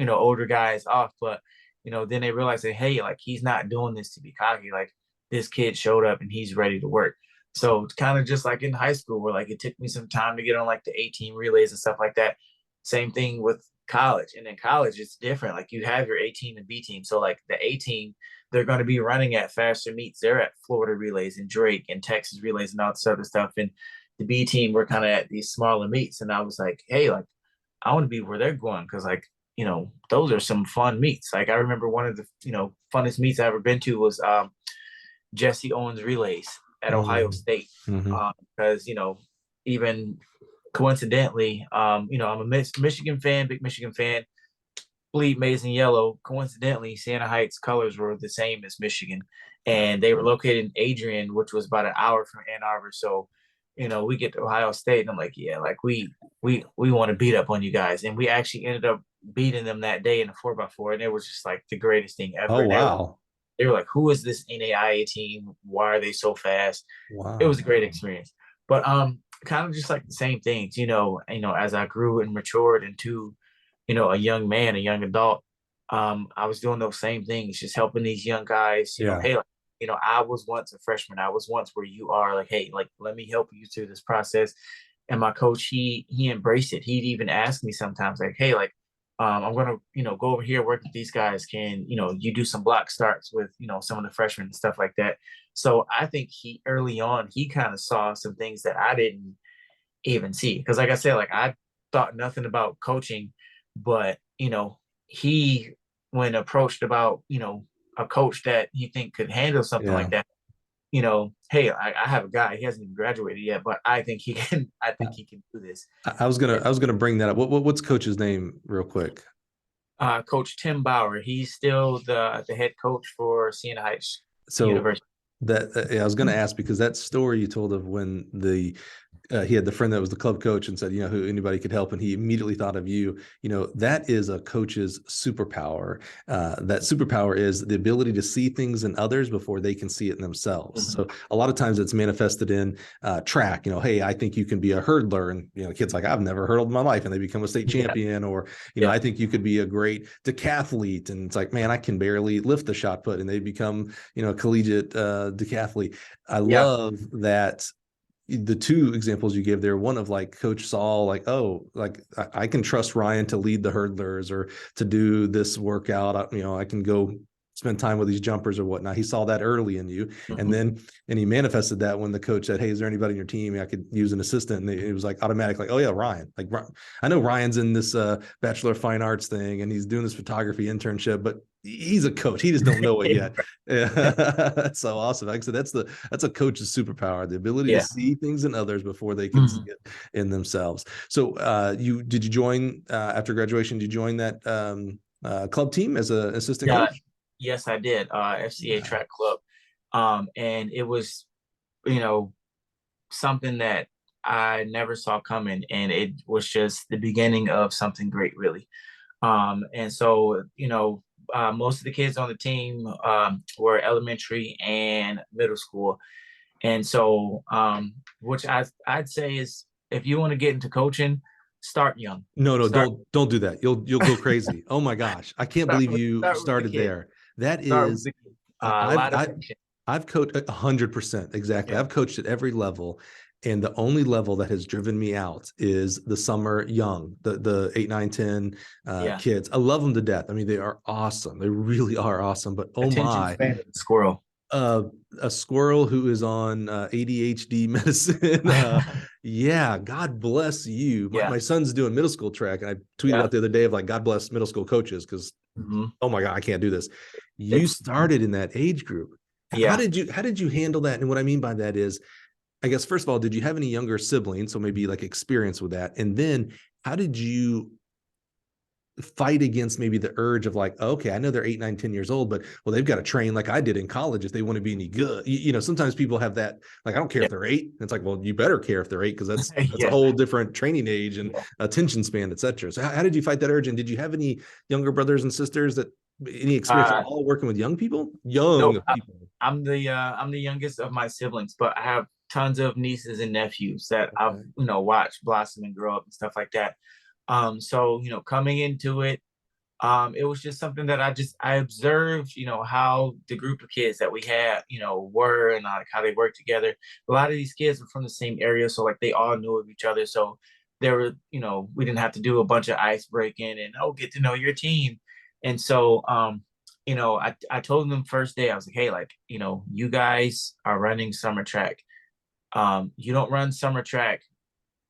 Speaker 2: older guys off. But, then they realized that, hey, like he's not doing this to be cocky. Like this kid showed up and he's ready to work. So it's kind of just like in high school where like it took me some time to get on like the 18 relays and stuff like that. Same thing with college. And in college, it's different. Like you have your A team and B team. So like the A team, they're going to be running at faster meets. They're at Florida relays and Drake and Texas relays and all this other stuff. And the B team, we're kind of at these smaller meets. And I was like, hey, like I want to be where they're going, because like, those are some fun meets. Like I remember one of the, funnest meets I ever been to was Jesse Owens relays at Ohio State.
Speaker 1: Mm-hmm.
Speaker 2: Because, even coincidentally, I'm a Michigan fan, big Michigan fan, bleed maize and yellow. Coincidentally, Siena Heights colors were the same as Michigan, and they were located in Adrian, which was about an hour from Ann Arbor. So, we get to Ohio State, and I'm like, yeah, like we want to beat up on you guys, and we actually ended up beating them that day in a 4x4, and it was just like the greatest thing ever.
Speaker 1: Oh, wow.
Speaker 2: They were like, who is this NAIA team? Why are they so fast? It
Speaker 1: Wow.
Speaker 2: was a great experience. But kind of just like the same things, as I grew and matured into, a young man, a young adult, I was doing those same things, just helping these young guys,
Speaker 1: Yeah.
Speaker 2: hey, like, I was once a freshman. I was once where you are, like, hey, like, let me help you through this process. And my coach, he embraced it. He'd even ask me sometimes, like, hey, like, I'm gonna, go over here, work with these guys. Can, you do some block starts with, some of the freshmen and stuff like that. So I think he early on, he kind of saw some things that I didn't even see. Cause like I said, like I thought nothing about coaching, but he, when approached about, a coach that he think could handle something
Speaker 1: Yeah.
Speaker 2: like that, hey, I have a guy, he hasn't even graduated yet, but I think he can, I think he can do this.
Speaker 1: I was gonna bring that up. What's coach's name real quick?
Speaker 2: Coach Tim Bauer. He's still the head coach for Siena Heights
Speaker 1: So
Speaker 2: University.
Speaker 1: yeah, I was going to ask, because that story you told of when he had the friend that was the club coach and said, who anybody could help, and he immediately thought of you. That is a coach's superpower. That superpower is the ability to see things in others before they can see it in themselves.
Speaker 2: Mm-hmm.
Speaker 1: So a lot of times it's manifested in track. Hey, I think you can be a hurdler, and kids like, I've never hurdled in my life, and they become a state champion. Or I think you could be a great decathlete, and it's like, man, I can barely lift the shot put, and they become a collegiate decathlete. I love that the two examples you gave there, one of like Coach Saul, like, oh, like I can trust Ryan to lead the hurdlers or to do this workout. I can go spend time with these jumpers or whatnot. He saw that early in you.
Speaker 2: Mm-hmm.
Speaker 1: And he manifested that when the coach said, hey, is there anybody in your team I could use an assistant? And it was like automatic, like, oh yeah, Ryan. Like, I know Ryan's in this Bachelor of Fine Arts thing, and he's doing this photography internship, but he's a coach. He just don't know it yet. That's so awesome. Like I said, that's a coach's superpower, the ability to see things in others before they can see it in themselves. So did you join after graduation? Did you join that club team as an assistant coach?
Speaker 2: Yes, I did. FCA track club. And it was, something that I never saw coming. And it was just the beginning of something great, really. And so, most of the kids on the team were elementary and middle school. And so which I'd say is, if you want to get into coaching, start young.
Speaker 1: No,
Speaker 2: Start
Speaker 1: don't do that. You'll go crazy. Oh my gosh, I can't believe you
Speaker 2: start with the
Speaker 1: started
Speaker 2: kid.
Speaker 1: there. That
Speaker 2: Start with
Speaker 1: is,
Speaker 2: the kid. A lot of patience.
Speaker 1: I've coached 100%, exactly.
Speaker 2: Yeah.
Speaker 1: I've coached at every level, and the only level that has driven me out is the summer young, the 8, 9, 10
Speaker 2: Yeah.
Speaker 1: kids. I love them to death. I mean, they are awesome. They really are awesome. But oh
Speaker 2: Attention
Speaker 1: my,
Speaker 2: span of a squirrel.
Speaker 1: uh, a squirrel who is on ADHD medicine. Yeah, God bless you. My,
Speaker 2: Yeah.
Speaker 1: my son's doing middle school track, and I tweeted
Speaker 2: Yeah.
Speaker 1: out the other day of like, God bless middle school coaches, because
Speaker 2: Hmm.
Speaker 1: oh my God, I can't do this. You
Speaker 2: It's
Speaker 1: started in that age group.
Speaker 2: yeah.
Speaker 1: How did you handle that? And what I mean by that is, I guess first of all, did you have any younger siblings? So maybe like experience with that. And then how did you fight against maybe the urge of like, okay, I know they're 8, 9, 10 years old, but well, they've got to train like I did in college if they want to be any good. You know, sometimes people have that, like, I don't care
Speaker 2: Yeah.
Speaker 1: if they're 8. It's like, well, you better care if they're 8, because that's a
Speaker 2: Yeah.
Speaker 1: whole different training age and
Speaker 2: Yeah.
Speaker 1: attention span, et cetera. So how did you fight that urge? And did you have any younger brothers and sisters that any experience at
Speaker 2: Uh,
Speaker 1: all working with young people?
Speaker 2: nope.
Speaker 1: Young people.
Speaker 2: I'm the youngest of my siblings, but I have tons of nieces and nephews that I've,
Speaker 1: Okay.
Speaker 2: watched blossom and grow up and stuff like that. So, coming into it, it was just something that I observed, how the group of kids that we had, were, and like how they worked together. A lot of these kids were from the same area, so like they all knew of each other. So there were, we didn't have to do a bunch of ice breaking and get to know your team. And so I told them first day, I was like, hey, like, you guys are running summer track. You don't run summer track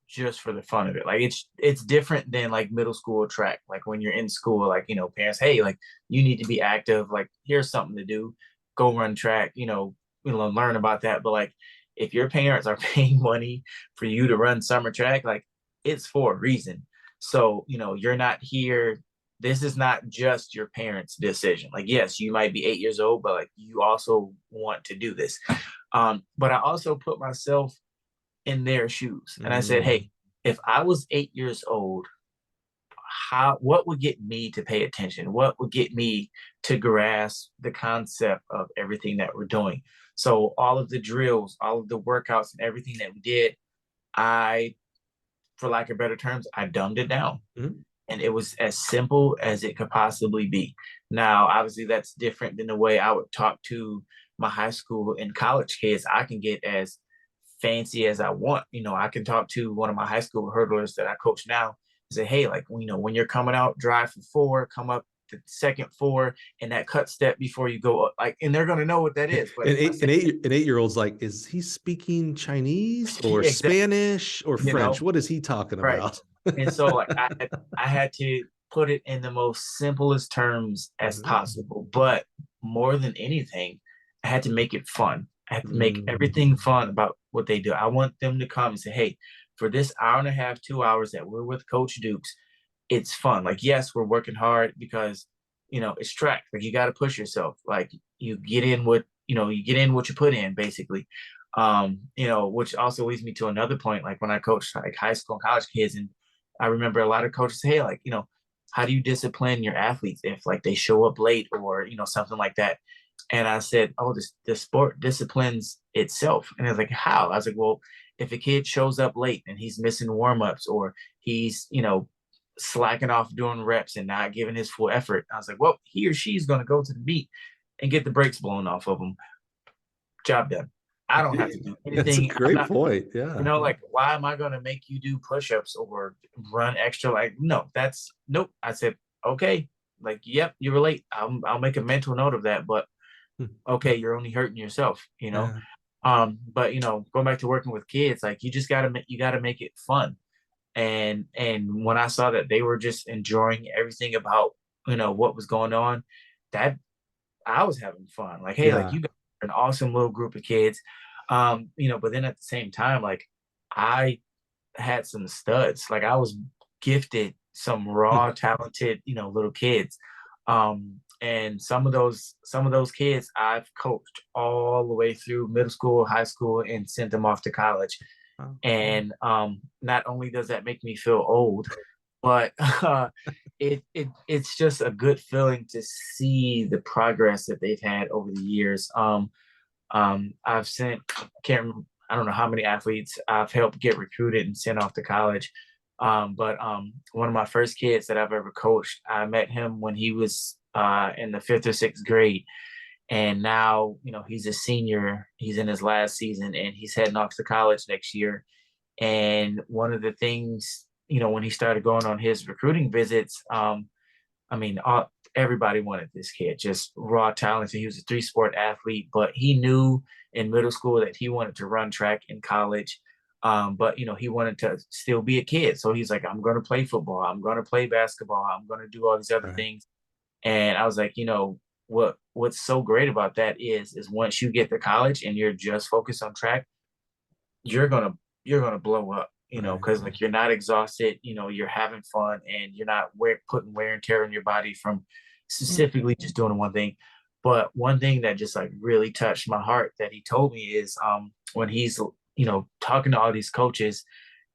Speaker 2: just for the fun of it. Like it's different than like middle school track. Like when you're in school, like, parents, hey, like you need to be active. Like here's something to do. Go run track, learn about that. But like if your parents are paying money for you to run summer track, like it's for a reason. So, you're not here. This is not just your parents' decision. Like, yes, you might be 8 years old, but like you also want to do this. But I also put myself in their shoes. And I said,
Speaker 1: Mm,
Speaker 2: hey, if I was 8 years old, what would get me to pay attention? What would get me to grasp the concept of everything that we're doing? So all of the drills, all of the workouts and everything that we did, I, for lack of better terms, I dumbed it down.
Speaker 1: mm,
Speaker 2: And it was as simple as it could possibly be. Now, obviously, that's different than the way I would talk to my high school and college kids. I can get as fancy as I want. I can talk to one of my high school hurdlers that I coach now and say, hey, like, when you're coming out, drive for 4, come up the second 4, and that cut step before you go up, like, and they're going to know what that is. But I say,
Speaker 1: an 8-year-old's like, is he speaking Chinese or
Speaker 2: exactly,
Speaker 1: Spanish or French?
Speaker 2: you
Speaker 1: What is he talking
Speaker 2: right.
Speaker 1: about?
Speaker 2: And so like I had to put it in the most simplest terms as
Speaker 1: Mhm.
Speaker 2: possible. But more than anything, I had to make it fun. I had to make
Speaker 1: Mm,
Speaker 2: everything fun about what they do. I want them to come and say, hey, for this hour and a half, 2 hours that we're with Coach Dukes, it's fun. Like, yes, we're working hard because, it's track. Like you got to push yourself. Like you get in what you put in, basically. Which also leads me to another point. Like when I coach like high school and college kids, and I remember a lot of coaches say, hey, like, how do you discipline your athletes if like they show up late or, something like that? And I said, oh, the sport disciplines itself. And I was like, how? I was like, well, if a kid shows up late and he's missing warm-ups or he's, slacking off doing reps and not giving his full effort, I was like, well, he or she's going to go to the meet and get the brakes blown off of them. Job done. I don't have to do
Speaker 1: that's a
Speaker 2: anything. I'm
Speaker 1: great
Speaker 2: not,
Speaker 1: point. Yeah.
Speaker 2: like, why am I going to make you do push-ups or run extra? Like, no, that's nope. I said, okay, like, yep, you were late. I'll make a mental note of that, but
Speaker 1: Hmm.
Speaker 2: okay, you're only hurting yourself.
Speaker 1: Yeah.
Speaker 2: But going back to working with kids, like you gotta make it fun. And when I saw that they were just enjoying everything about, what was going on, that I was having fun. Like, hey, like
Speaker 1: Yeah.
Speaker 2: you got an awesome little group of kids. But then at the same time, like I had some studs. Like I was gifted some raw, talented, little kids. And some of those kids I've coached all the way through middle school, high school, and sent them off to college.
Speaker 1: Wow.
Speaker 2: And not only does that make me feel old, but it's just a good feeling to see the progress that they've had over the years. I've sent, I can't remember, I don't know how many athletes I've helped get recruited and sent off to college. But one of my first kids that I've ever coached, I met him when he was in the fifth or sixth grade. And now, he's a senior. He's in his last season and he's heading off to college next year. And one of the things, when he started going on his recruiting visits, I mean, everybody wanted this kid, just raw talent. So he was a three-sport athlete, but he knew in middle school that he wanted to run track in college. But he wanted to still be a kid. So he's like, I'm going to play football. I'm going to play basketball. I'm going to do all these other things. And I was like, what's so great about that is once you get to college and you're just focused on track, you're gonna blow up, because like you're not exhausted, you're having fun and you're not putting wear and tear on your body from specifically just doing one thing. But one thing that just like really touched my heart that he told me is when he's talking to all these coaches,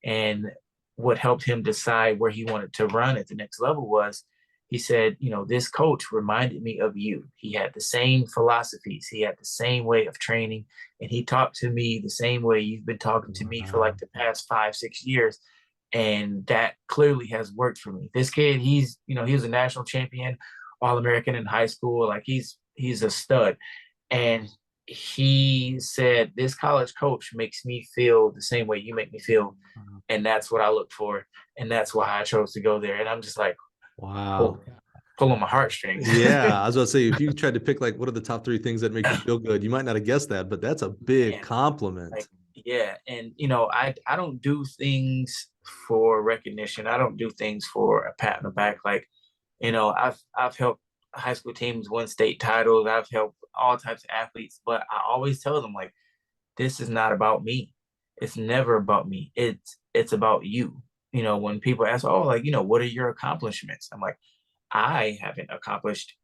Speaker 2: and what helped him decide where he wanted to run at the next level was, he said, this coach reminded me of you. He had the same philosophies. He had the same way of training. And he talked to me the same way you've been talking to me for like the past 5-6 years. And that clearly has worked for me. This kid, he was a national champion, All-American in high school. Like he's a stud. And he said, this college coach makes me feel the same way you make me feel. And that's what I look for. And that's why I chose to go there. And I'm just like,
Speaker 1: wow.
Speaker 2: Pulling my heartstrings.
Speaker 1: Yeah, I was about to say, if you tried to pick like what are the top 3 things that make you feel good, you might not have guessed that, but that's a big compliment.
Speaker 2: And I don't do things for recognition. I don't do things for a pat on the back. Like, I've helped high school teams win state titles. I've helped all types of athletes, but I always tell them like, this is not about me. It's never about me. It's about you. When people ask, oh, like, what are your accomplishments? I'm like, I haven't accomplished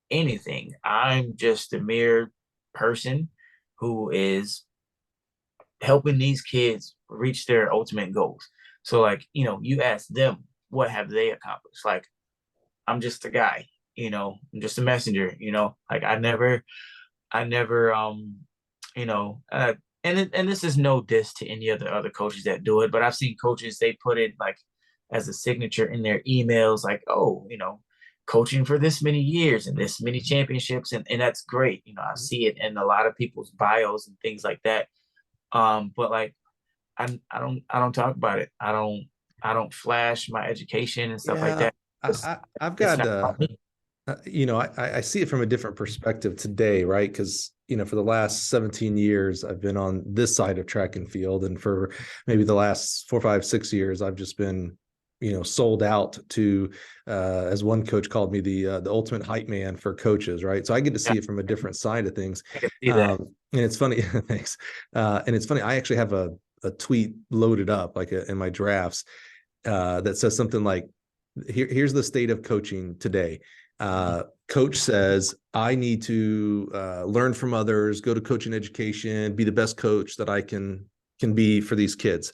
Speaker 2: anything. I'm just a mere person who is helping these kids reach their ultimate goals. So like, you ask them, what have they accomplished? Like, I'm just a guy, I'm just a messenger, like I never, and this is no diss to any of the other coaches that do it, but I've seen coaches, they put it like as a signature in their emails, like, oh, coaching for this many years and this many championships. And that's great. I see it in a lot of people's bios and things like that. But like, I don't talk about it. I don't flash my education and stuff like that.
Speaker 1: I've got, I see it from a different perspective today, right? Because, for the last 17 years, I've been on this side of track and field. And for maybe the last 4, 5, 6 years, I've just been, sold out to, as one coach called me, the ultimate hype man for coaches, right? So I get to see it from a different side of things.
Speaker 2: I can see that.
Speaker 1: And it's funny, thanks. And it's funny, I actually have a tweet loaded up like in my drafts that says something like, here's the state of coaching today. Coach says, I need to learn from others, go to coaching education, be the best coach that I can be for these kids.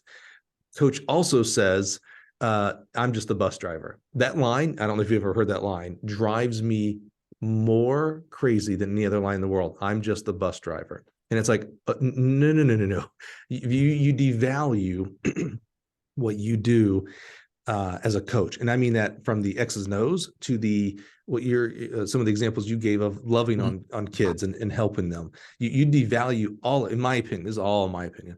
Speaker 1: Coach also says, I'm just the bus driver. That line, I don't know if you've ever heard that line, drives me more crazy than any other line in the world. I'm just the bus driver. And it's like, no. You devalue what you do as a coach. And I mean that from the X's and O's to some of the examples you gave of loving on kids and helping them. You devalue all, in my opinion, this is all in my opinion.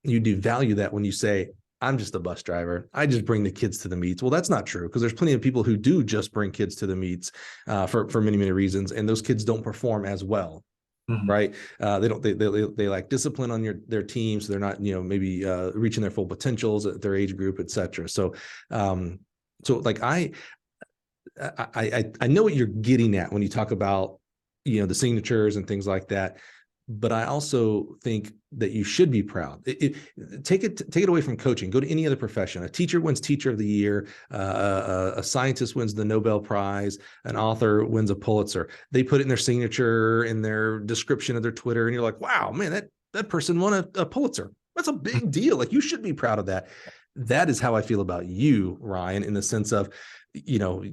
Speaker 1: You devalue that when you say, I'm just a bus driver. I just bring the kids to the meets. Well, that's not true, because there's plenty of people who do just bring kids to the meets for many, many reasons. And those kids don't perform as well. Right. They lack discipline on their team. So they're not, maybe reaching their full potentials at their age group, et cetera. So, like I know what you're getting at when you talk about, the signatures and things like that. But I also think that you should be proud. Take it away from coaching. Go to any other profession. A teacher wins Teacher of the Year. A scientist wins the Nobel Prize. An author wins a Pulitzer. They put it in their signature, in their description of their Twitter, and you're like, wow, man, that person won a Pulitzer. That's a big deal. Like, you should be proud of that. that is how I feel about you, Ryan, in the sense of,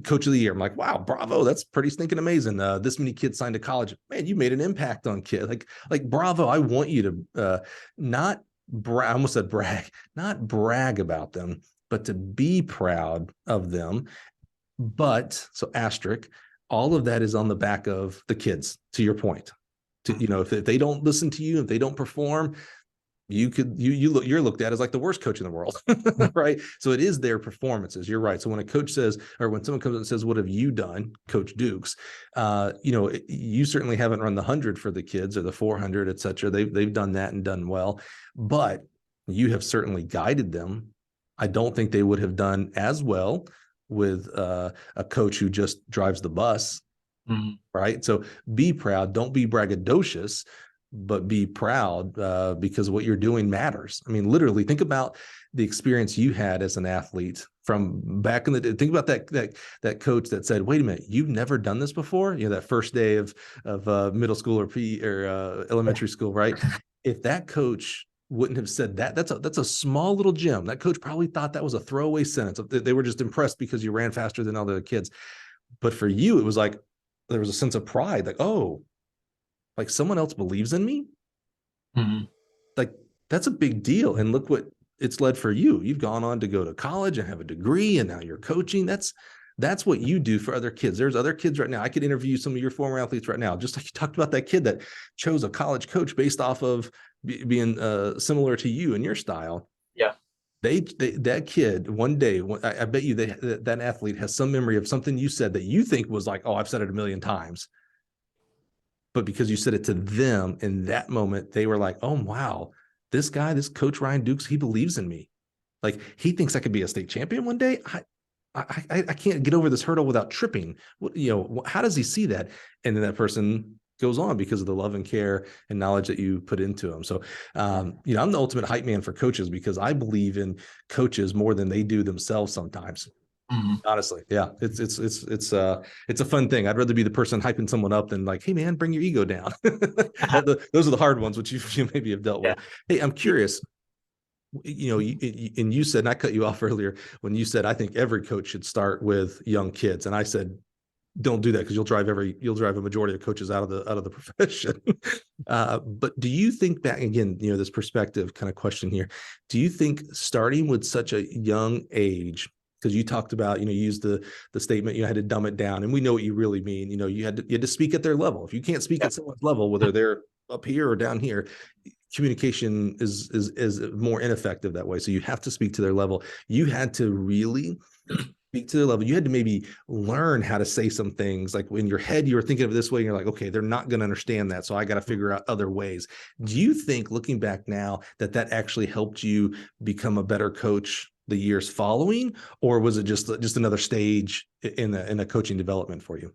Speaker 1: coach of the year. I'm like, wow, bravo, that's pretty stinking amazing. This many kids signed to college. Man, you made an impact on kids. Like bravo. I want you to not I almost said brag, not brag about them, but to be proud of them. But so asterisk, all of that is on the back of the kids, to your point. If they don't listen to you, if they don't perform, you're looked at as like the worst coach in the world, right? So it is their performances. You're right. So when a coach says, or when someone comes and says, "What have you done, Coach Dukes?" You certainly haven't run the 100 for the kids or the 400, et cetera. They've done that and done well, but you have certainly guided them. I don't think they would have done as well with a coach who just drives the bus, right? So be proud. Don't be braggadocious, but be proud because what you're doing matters. I mean, literally, think about the experience you had as an athlete from back in the day. Think about that coach that said, "Wait a minute, you've never done this before." That first day of middle school or elementary school, right? If that coach wouldn't have said that, that's a small little gem. That coach probably thought that was a throwaway sentence. They were just impressed because you ran faster than all the other kids. But for you, it was like there was a sense of pride, like, oh, like someone else believes in me. Like that's a big deal. And look what it's led for you. You've gone on to go to college and have a degree, and now you're coaching. That's what you do for other kids. There's other kids right now. I could interview some of your former athletes right now, just like you talked about that kid that chose a college coach based off of being similar to you and your style.
Speaker 2: Yeah.
Speaker 1: That kid one day, I bet you that athlete has some memory of something you said that you think was like, oh, I've said it a million times. But because you said it to them in that moment, they were like, oh, wow, this guy, this coach Ryan Dukes, he believes in me. Like he thinks I could be a state champion one day. I can't get over this hurdle without tripping. How does he see that? And then that person goes on because of the love and care and knowledge that you put into them. So, I'm the ultimate hype man for coaches because I believe in coaches more than they do themselves sometimes. Honestly, yeah, it's a fun thing. I'd rather be the person hyping someone up than like, hey man, bring your ego down. Those are the hard ones, which you maybe have dealt with. Hey, I'm curious. And you said, and I cut you off earlier when you said, I think every coach should start with young kids. And I said, don't do that because you'll drive a majority of coaches out of the profession. But do you think back again, this perspective kind of question here, do you think starting with such a young age, because you talked about, you used the statement, you had to dumb it down, and we know what you really mean. You had to speak at their level. If you can't speak at someone's level, whether they're up here or down here, communication is more ineffective that way. So you have to speak to their level. You had to really speak to their level. You had to maybe learn how to say some things. Like in your head, you were thinking of it this way, and you're like, okay, they're not going to understand that. So I got to figure out other ways. Do you think, looking back now, that actually helped you become a better coach the years following, or was it just another stage in a coaching development for you?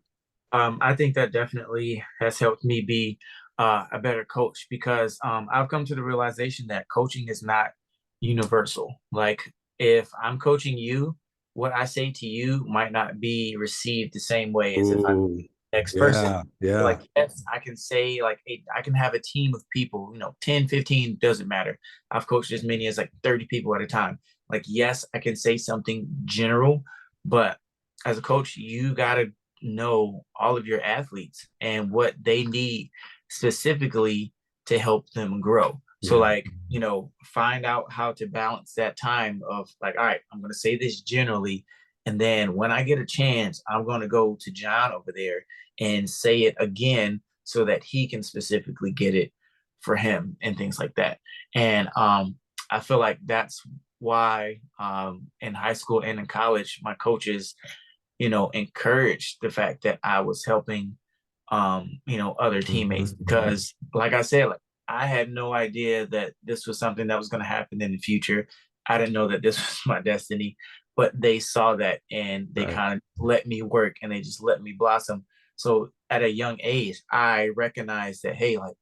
Speaker 2: I think that definitely has helped me be a better coach because I've come to the realization that coaching is not universal. Like if I'm coaching you, what I say to you might not be received the same way as if I'm next person.
Speaker 1: Yeah.
Speaker 2: Like, yes, I can say like, hey, I can have a team of people, 10, 15, doesn't matter. I've coached as many as like 30 people at a time. Like, yes, I can say something general, but as a coach, you got to know all of your athletes and what they need specifically to help them grow. So like, find out how to balance that time of like, all right, I'm going to say this generally. And then when I get a chance, I'm going to go to John over there and say it again so that he can specifically get it for him and things like that. And I feel like that's why in high school and in college, my coaches, encouraged the fact that I was helping, other teammates because like I said, like I had no idea that this was something that was going to happen in the future. I didn't know that this was my destiny, but they saw that and they kind of let me work and they just let me blossom. So at a young age, I recognized that, hey, like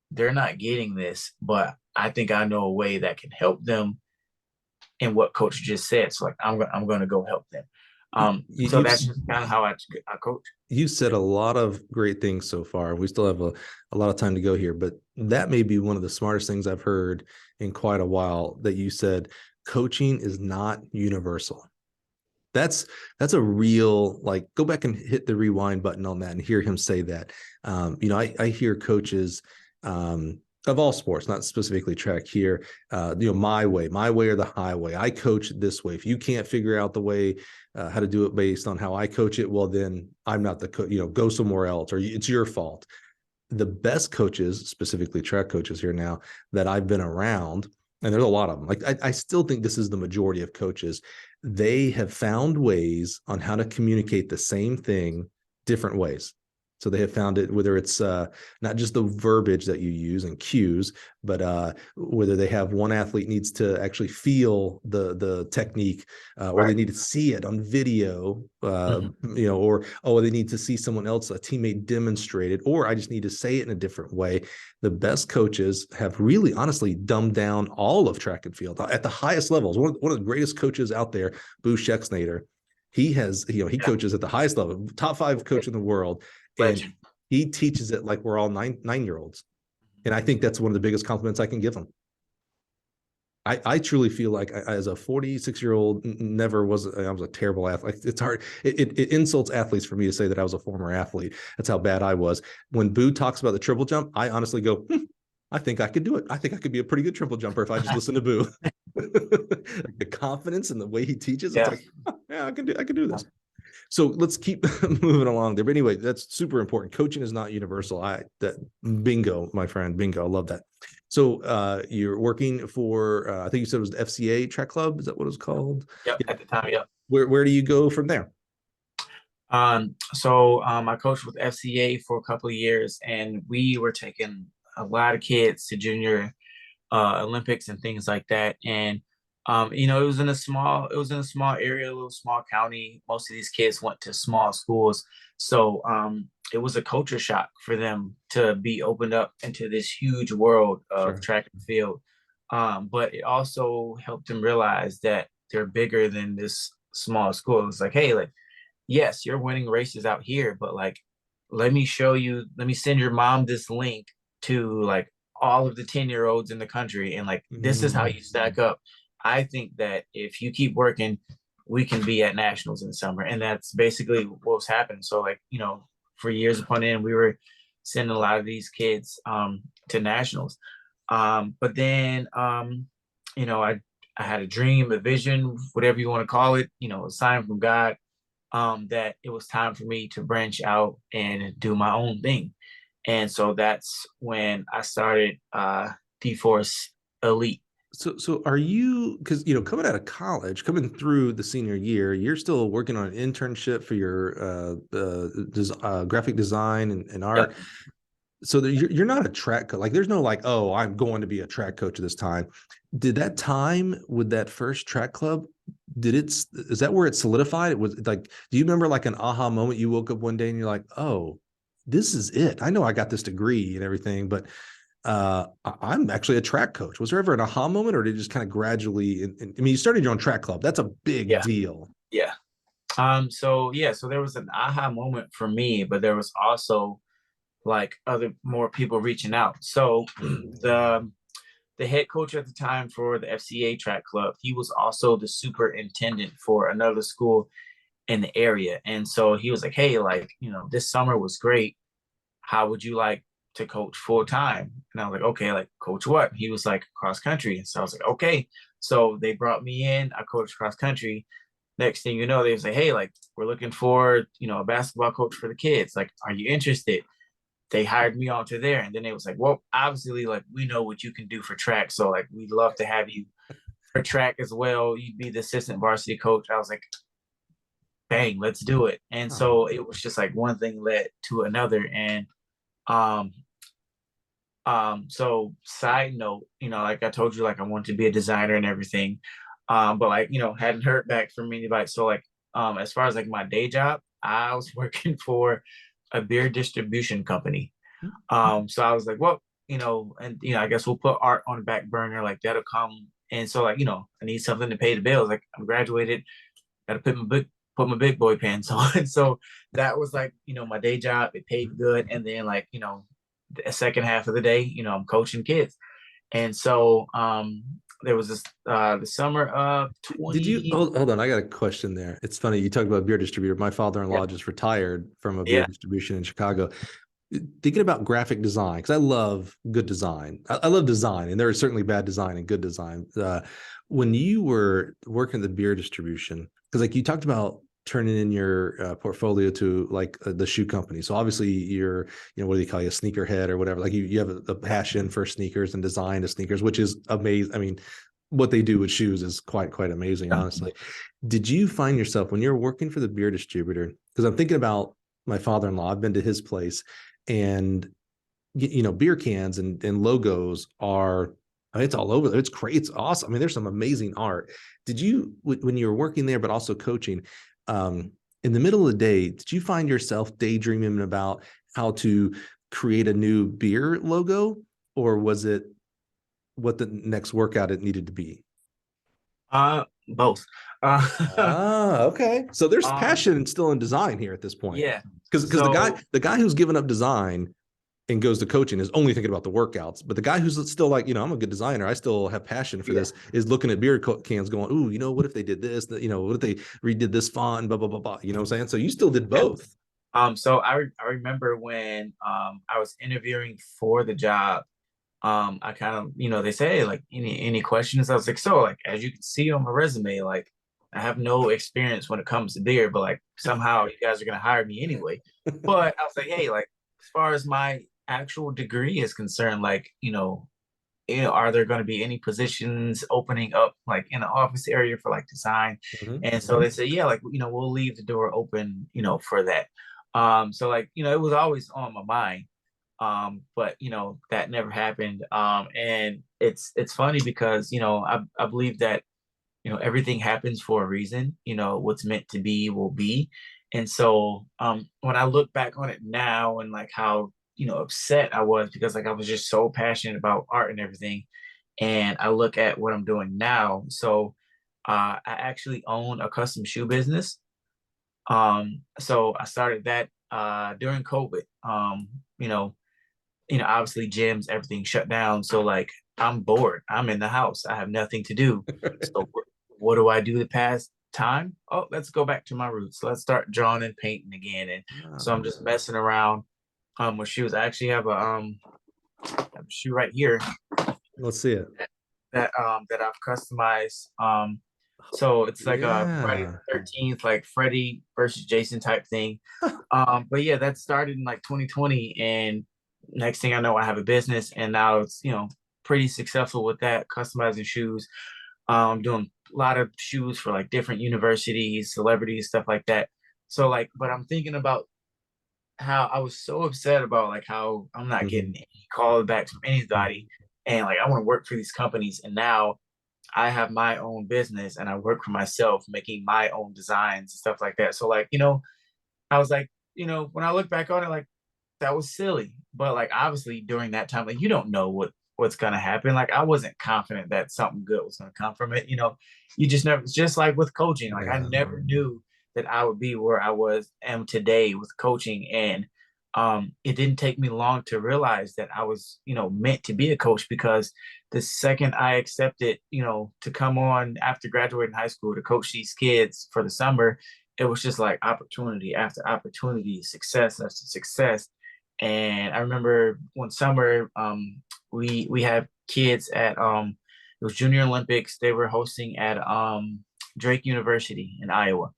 Speaker 2: they're not getting this, but I think I know a way that can help them in what coach just said. So like, I'm going to go help them. So that's just kind of how I coach.
Speaker 1: You said a lot of great things so far. We still have a lot of time to go here, but that may be one of the smartest things I've heard in quite a while, that you said coaching is not universal. That's a real, like, go back and hit the rewind button on that and hear him say that. I hear coaches of all sports, not specifically track here, my way or the highway. I coach this way. If you can't figure out the way how to do it based on how I coach it, well, then I'm not the coach, go somewhere else, or it's your fault. The best coaches, specifically track coaches here now, that I've been around, and there's a lot of them, like I still think this is the majority of coaches, they have found ways on how to communicate the same thing different ways. So they have found it, whether it's not just the verbiage that you use and cues, but whether they have one athlete needs to actually feel the technique, or they need to see it on video, or they need to see someone else, a teammate, demonstrate it, or I just need to say it in a different way. The best coaches have really, honestly, dumbed down all of track and field at the highest levels. One of the greatest coaches out there, Boo Schexnayder, he has, he coaches at the highest level, top 5 coach in the world. And he teaches it like we're all nine-year-olds. And I think that's one of the biggest compliments I can give him. I truly feel like as a 46-year-old, I was a terrible athlete. It's hard. It insults athletes for me to say that I was a former athlete. That's how bad I was. When Boo talks about the triple jump, I honestly go, I think I could do it. I think I could be a pretty good triple jumper if I just listen to Boo. The confidence and the way he teaches, it's like, yeah, I can do this. So let's keep moving along there. But anyway, that's super important. Coaching is not universal. Bingo, my friend, bingo. I love that. So you're working for, I think you said it was the FCA track club. Is that what it was called?
Speaker 2: Yep, at the time, yep.
Speaker 1: Where do you go from there?
Speaker 2: So I coached with FCA for a couple of years, and we were taking a lot of kids to junior Olympics and things like that. And it was in a small area, a little small county. Most of these kids went to small schools. So it was a culture shock for them to be opened up into this huge world of track and field. But it also helped them realize that they're bigger than this small school. It's like, hey, like, yes, you're winning races out here, but like, let me send your mom this link to like all of the 10-year-olds in the country. And like, this is how you stack up. I think that if you keep working, we can be at nationals in the summer. And that's basically what was happening. So like, for years upon end, we were sending a lot of these kids to nationals. But then, I had a dream, a vision, whatever you want to call it, a sign from God, that it was time for me to branch out and do my own thing. And so that's when I started D-Force Elite.
Speaker 1: So are you, because coming out of college, coming through the senior year, you're still working on an internship for your graphic design and art.
Speaker 2: Yep.
Speaker 1: So you're not a track coach. Like, there's no like, oh, I'm going to be a track coach this time. Did that time with that first track club, is that where it solidified? It was like, do you remember like an aha moment? You woke up one day and you're like, oh, this is it. I know I got this degree and everything, but I'm actually a track coach. Was there ever an aha moment, or did it just kind of gradually? You started your own track club. That's a big deal.
Speaker 2: Yeah. So there was an aha moment for me, but there was also like more people reaching out. So the head coach at the time for the FCA track club, he was also the superintendent for another school in the area. And so he was like, hey, like, this summer was great. How would you like to coach full time? And I was like, okay, like, coach what? He was like, cross country. And so I was like, okay. So they brought me in. I coached cross country. Next thing you know, they was like, hey, like, we're looking for, a basketball coach for the kids. Like, are you interested? They hired me onto there. And then it was like, well, obviously, like, we know what you can do for track. So like, we'd love to have you for track as well. You'd be the assistant varsity coach. I was like, bang, let's do it. And so it was just like one thing led to another. And so side note, like I told you, like, I wanted to be a designer and everything. But like, hadn't heard back from anybody. So like, as far as like my day job, I was working for a beer distribution company. So I was like, well, I guess we'll put art on the back burner, like that'll come. And so like, I need something to pay the bills. Like, I'm graduated, got to put my big boy pants on. So that was like, my day job. It paid good. And then like, the second half of the day, I'm coaching kids. And so there was this the summer of
Speaker 1: Did you
Speaker 2: 20.
Speaker 1: hold on? I got a question there. It's funny. You talked about a beer distributor. My father-in-law
Speaker 2: Yeah.
Speaker 1: just retired from a beer
Speaker 2: Yeah.
Speaker 1: distribution in Chicago. Thinking about graphic design, because I love good design. I love design, and there is certainly bad design and good design. When you were working the beer distribution, because like you talked about turning in your portfolio to like the shoe company. So obviously you're, what do you call you, a sneakerhead or whatever? Like you have a passion for sneakers and design of sneakers, which is amazing. I mean, what they do with shoes is quite amazing, honestly. Did you find yourself when you're working for the beer distributor? Because I'm thinking about my father-in-law. I've been to his place, and beer cans and logos are, I mean, it's all over. It's great. It's awesome. I mean, there's some amazing art. Did you, when you were working there, but also coaching, in the middle of the day, did you find yourself daydreaming about how to create a new beer logo, or was it what the next workout it needed to be?
Speaker 2: Both.
Speaker 1: Okay. So there's
Speaker 2: Um,
Speaker 1: passion still in design here at this point.
Speaker 2: yeah.
Speaker 1: Because
Speaker 2: So
Speaker 1: the guy who's given up design and goes to coaching is only thinking about the workouts. But the guy who's still like, I'm a good designer, I still have passion for
Speaker 2: yeah.
Speaker 1: this, is looking at beer cans going, ooh, what if they did this? What if they redid this font, blah, blah, blah, blah. You know what I'm saying? So you still did
Speaker 2: Yeah.
Speaker 1: both.
Speaker 2: So I remember when I was interviewing for the job. I kind of, they say, hey, like, any questions? I was like, so like, as you can see on my resume, like, I have no experience when it comes to beer, but like somehow you guys are gonna hire me anyway. But I was like, hey, like, as far as my actual degree is concerned, like, are there going to be any positions opening up like in the office area for like design?
Speaker 1: Mhm.
Speaker 2: And so they said, yeah, like, we'll leave the door open, for that. So like, it was always on my mind. But that never happened. And it's funny because, I believe that, everything happens for a reason. What's meant to be will be. And so when I look back on it now and like how, upset I was because like I was just so passionate about art and everything. And I look at what I'm doing now. So I actually own a custom shoe business. So I started that during COVID. Obviously gyms, everything shut down. So like I'm bored. I'm in the house. I have nothing to do. So what do I do to pass time? Oh, let's go back to my roots. Let's start drawing and painting again. And so I'm just messing around with shoes. I actually have a shoe right here
Speaker 1: Let's see it.
Speaker 2: that I've customized. So it's like a Friday
Speaker 1: Yeah.
Speaker 2: the 13th, like Freddy versus Jason type thing. But yeah, that started in like 2020, and next thing I know, I have a business, and now it's pretty successful with that, customizing shoes. Doing a lot of shoes for like different universities, celebrities, stuff like that. So like, but I'm thinking about how I was so upset about like how I'm not
Speaker 1: Mhm.
Speaker 2: getting any callbacks from anybody,
Speaker 1: Mhm.
Speaker 2: and like I want to work for these companies, and now I have my own business and I work for myself, making my own designs and stuff like that. So like, I was like, when I look back on it, like that was silly. But like obviously during that time, like you don't know what's gonna happen. Like I wasn't confident that something good was gonna come from it. You just never, just like with coaching, like I
Speaker 1: Yeah.
Speaker 2: never knew that I would be where I am today with coaching. And it didn't take me long to realize that I was, meant to be a coach, because the second I accepted, to come on after graduating high school to coach these kids for the summer, it was just like opportunity after opportunity, success after success. And I remember one summer, we had kids at it was Junior Olympics. They were hosting at Drake University in Iowa,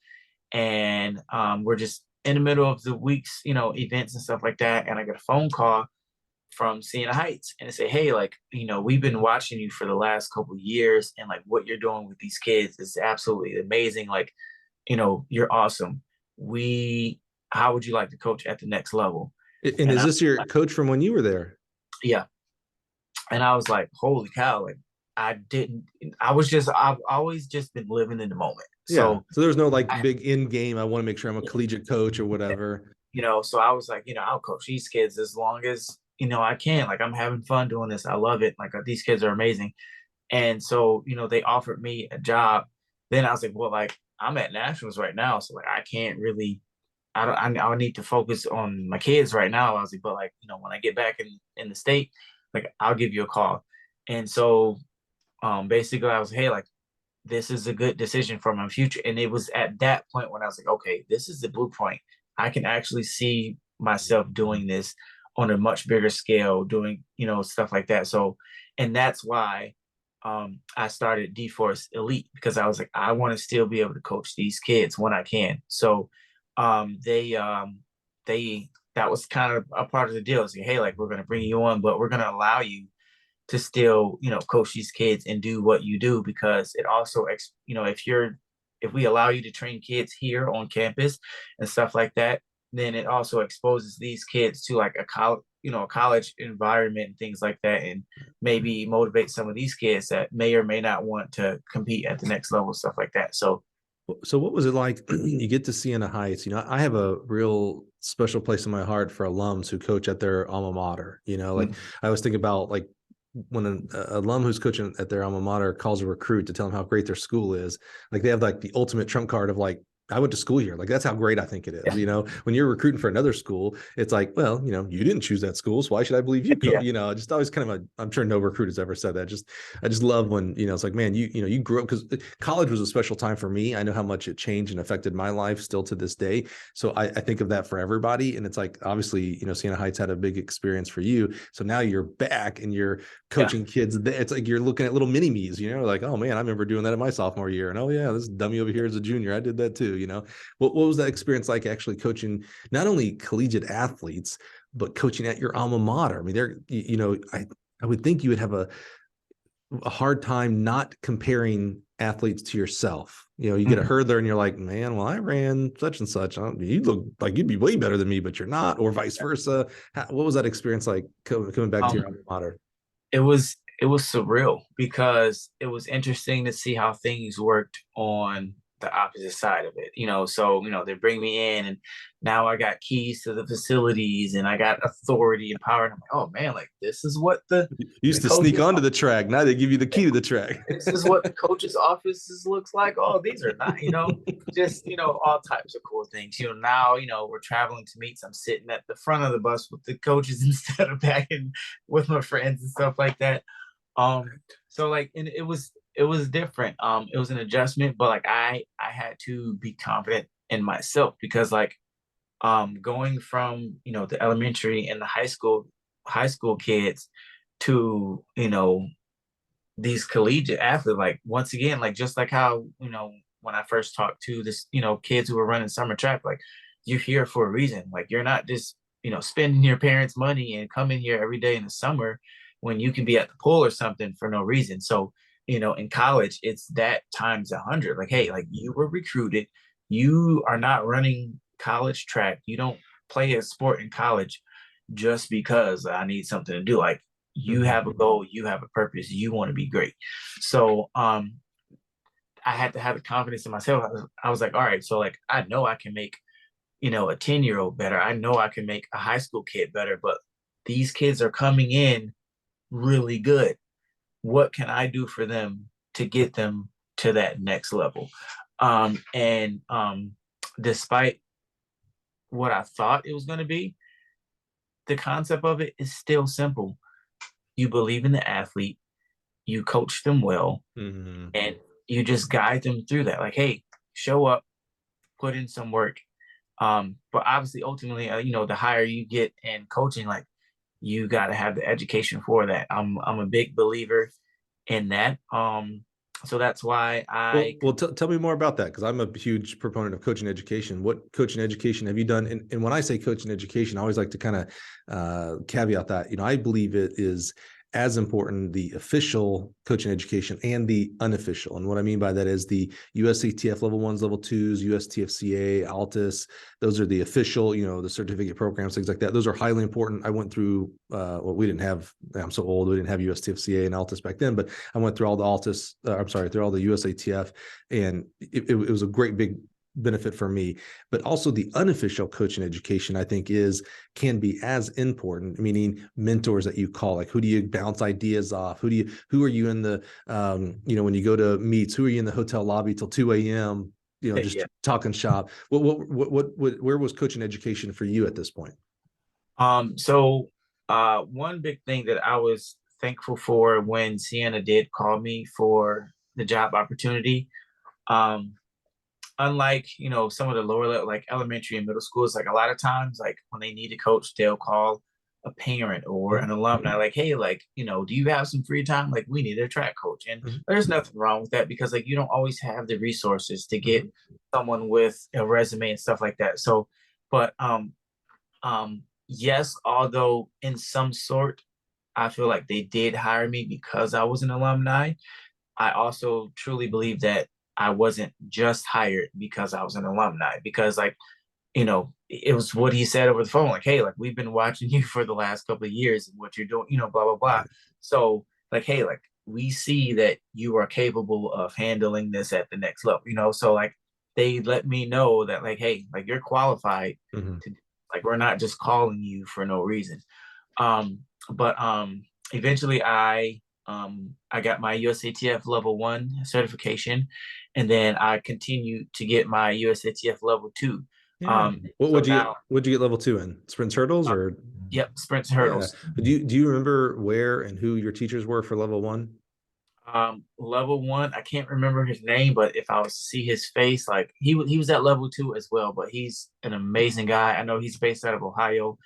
Speaker 2: and we're just in the middle of the week's events and stuff like that. And I got a phone call from Siena Heights, and they say, hey, like we've been watching you for the last couple of years, and like what you're doing with these kids is absolutely amazing. Like you're awesome. We How would you like to coach at the next level?
Speaker 1: And
Speaker 2: And
Speaker 1: is
Speaker 2: I,
Speaker 1: this your coach from when you were there?
Speaker 2: yeah, and I was like, holy cow! Like I didn't. I've always just been living in the moment.
Speaker 1: Yeah.
Speaker 2: So
Speaker 1: So there's no like
Speaker 2: I,
Speaker 1: big in game. I want to make sure I'm a collegiate coach or whatever.
Speaker 2: so I was like, I'll coach these kids as long as I can. Like I'm having fun doing this. I love it. Like these kids are amazing. And so they offered me a job. Then I was like, well, like I'm at nationals right now, so like I can't really. I don't. I need to focus on my kids right now. I was like, but like when I get back in the state, like I'll give you a call. And so basically I was, hey, like this is a good decision for my future. And it was at that point when I was like, okay, this is the blueprint. I can actually see myself doing this on a much bigger scale, doing, stuff like that. So, and that's why I started D-Force Elite, because I was like, I want to still be able to coach these kids when I can. So they that was kind of a part of the deal. It's like, hey, like we're gonna bring you on, but we're gonna allow you to still coach these kids and do what you do, because it also if we allow you to train kids here on campus and stuff like that, then it also exposes these kids to like a college environment and things like that, and maybe motivate some of these kids that may or may not want to compete at the next level, stuff like that.
Speaker 1: So what was it like? You get to Siena Heights. I have a real special place in my heart for alums who coach at their alma mater. Like I always think about like when an alum who's coaching at their alma mater calls a recruit to tell them how great their school is, like they have like the ultimate trump card of like, I went to school here. Like that's how great I think it is.
Speaker 2: Yeah.
Speaker 1: When you're recruiting for another school, it's like, well, you didn't choose that school, so why should I believe you?
Speaker 2: Yeah.
Speaker 1: Just always kind of I'm sure no recruit has ever said that. I just love when it's like, man, you grew up, because college was a special time for me. I know how much it changed and affected my life still to this day. So I think of that for everybody, and it's like obviously Siena Heights had a big experience for you. So now you're back and you're coaching kids. It's like you're looking at little mini me's. Like, oh man, I remember doing that in my sophomore year, and oh yeah, this dummy over here is a junior. I did that too. What was that experience like, actually coaching not only collegiate athletes, but coaching at your alma mater? I mean, I would think you would have a hard time not comparing athletes to yourself. You get a hurdler and you're like, man, well, I ran such and such. You look like you'd be way better than me, but you're not, or vice versa. What was that experience like coming back to your alma mater?
Speaker 2: It was surreal, because it was interesting to see how things worked on the opposite side of it. So they bring me in, and now I got keys to the facilities, and I got authority and power. And I'm like, oh man, like this is what
Speaker 1: you used to sneak onto the track. Now they give you the key to the track.
Speaker 2: This is what the coach's offices looks like. Oh, these are not, just all types of cool things. Now we're traveling to meets. I'm sitting at the front of the bus with the coaches instead of back in with my friends and stuff like that. So like, and it was different. It was an adjustment, but like I had to be confident in myself, because like going from the elementary and the high school kids to these collegiate athletes, like once again, like just like how when I first talked to this kids who were running summer track, like you're here for a reason. Like you're not just spending your parents' money and coming here every day in the summer when you can be at the pool or something for no reason. So in college, it's that times 100. Like, hey, like you were recruited. You are not running college track. You don't play a sport in college just because I need something to do. Like you have a goal, you have a purpose, you want to be great. So I had to have the confidence in myself. I was like, all right, so like I know I can make a 10-year-old better. I know I can make a high school kid better, but these kids are coming in really good. What can I do for them to get them to that next level? And despite what I thought it was going to be, the concept of it is still simple. You believe in the athlete, you coach them well, and you just guide them through that. Like, hey, show up, put in some work. But obviously, ultimately, the higher you get in coaching, like you got to have the education for that. I'm a big believer in that. So that's why
Speaker 1: tell me more about that, because I'm a huge proponent of coaching education. What coaching education have you done? And when I say coaching education, I always like to kind of caveat that, I believe it is as important, the official coaching education and the unofficial. And what I mean by that is the USATF level 1s, level 2s, USTFCA, Altus. Those are the official, the certificate programs, things like that. Those are highly important. I went through, we didn't have, I'm so old, we didn't have USTFCA and Altus back then, but I went through all the Altus, through all the USATF, and it was a great big benefit for me. But also the unofficial coaching education, I think, can be as important, meaning mentors that you call. Like, who do you bounce ideas off? Who are you in the when you go to meets, who are you in the hotel lobby till 2 a.m. just
Speaker 2: Yeah.
Speaker 1: talking shop. Where was coaching education for you at this point?
Speaker 2: So one big thing that I was thankful for when Sienna did call me for the job opportunity, um, unlike, some of the lower level, like elementary and middle schools, like a lot of times, like when they need a coach, they'll call a parent or an alumni, like, hey, like, do you have some free time? Like, we need a track coach. And
Speaker 1: Mhm.
Speaker 2: there's nothing wrong with that because like you don't always have the resources to get
Speaker 1: Mhm.
Speaker 2: someone with a resume and stuff like that. So, but yes, although in some sort, I feel like they did hire me because I was an alumni. I also truly believe that I wasn't just hired because I was an alumni, because like, it was what he said over the phone, like, hey, like we've been watching you for the last couple of years and what you're doing, blah, blah, blah.
Speaker 1: Right.
Speaker 2: So like, hey, like we see that you are capable of handling this at the next level, so like they let me know that like, hey, like you're qualified
Speaker 1: Mhm.
Speaker 2: to, like, we're not just calling you for no reason. But eventually I got my USATF level 1 certification, and then I continued to get my USATF level 2.
Speaker 1: Yeah. What
Speaker 2: So
Speaker 1: would you get?
Speaker 2: now,
Speaker 1: What'd you get level 2 in? Sprints, hurdles,
Speaker 2: uh,
Speaker 1: or?
Speaker 2: yep, sprints and
Speaker 1: Yeah.
Speaker 2: hurdles.
Speaker 1: Do you remember where and who your teachers were for level 1?
Speaker 2: Level 1, I can't remember his name, but if I was to see his face, like he was at level 2 as well. But he's an amazing guy. I know he's based out of Ohio.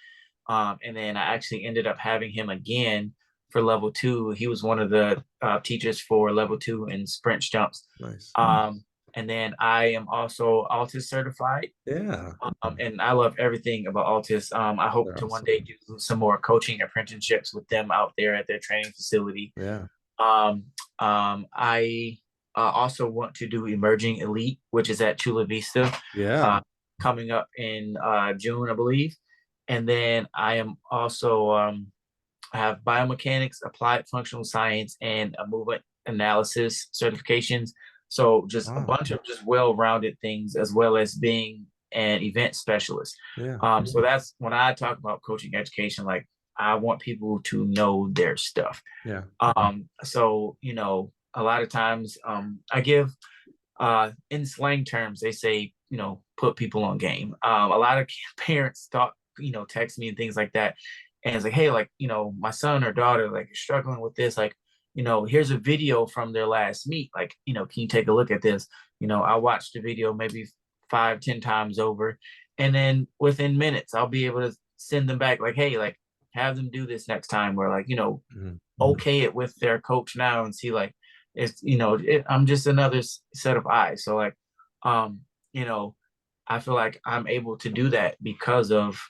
Speaker 2: And then I actually ended up having him again for level 2. He was one of the teachers for level 2 in sprint jumps.
Speaker 1: Nice.
Speaker 2: And then I am also Altus certified.
Speaker 1: Yeah.
Speaker 2: And I love everything about Altus. I hope
Speaker 1: They're
Speaker 2: to one
Speaker 1: awesome.
Speaker 2: day do some more coaching apprenticeships with them out there at their training facility.
Speaker 1: Yeah.
Speaker 2: I also want to do Emerging Elite, which is at Chula Vista,
Speaker 1: Yeah.
Speaker 2: coming up in June, I believe. And then I am also I have biomechanics, applied functional science, and a movement analysis certifications. So just a
Speaker 1: Wow.
Speaker 2: bunch of just well-rounded things, as well as being an event specialist.
Speaker 1: Yeah.
Speaker 2: So that's when I talk about coaching education, like I want people to know their stuff.
Speaker 1: Yeah.
Speaker 2: So a lot of times I give in slang terms, they say, put people on game. A lot of parents thought, text me and things like that. And it's like, hey, like, my son or daughter, like, struggling with this. Like, here's a video from their last meet. Like, can you take a look at this? I watched the video maybe 5, 10 times over. And then within minutes, I'll be able to send them back, like, hey, like, have them do this next time, or like,
Speaker 1: Mhm.
Speaker 2: okay it with their coach now and see like it's I'm just another set of eyes. So like um you know I feel like I'm able to do that because of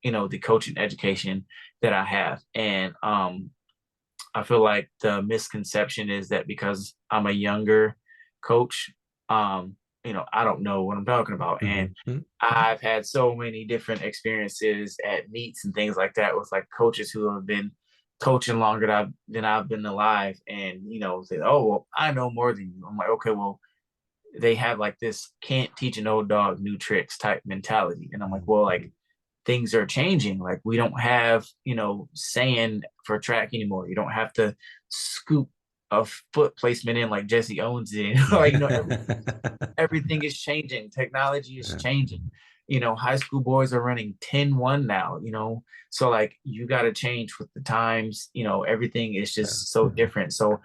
Speaker 2: the coaching education that I have. And I feel like the misconception is that because I'm a younger coach, I don't know what I'm talking about. And
Speaker 1: Mhm.
Speaker 2: I've had so many different experiences at meets and things like that with like coaches who have been coaching longer than I've been alive, and say, oh well, I know more than you. I'm like, okay, well, they have like this can't teach an old dog new tricks type mentality. And I'm like, well, like things are changing. Like we don't have, sand for track anymore. You don't have to scoop a foot placement in like Jesse Owens did. Like, everything is changing. Technology is
Speaker 1: Yeah.
Speaker 2: changing. High school boys are running 10-1 now, so like you got to change with the times. Everything is
Speaker 1: Yeah.
Speaker 2: just so different. So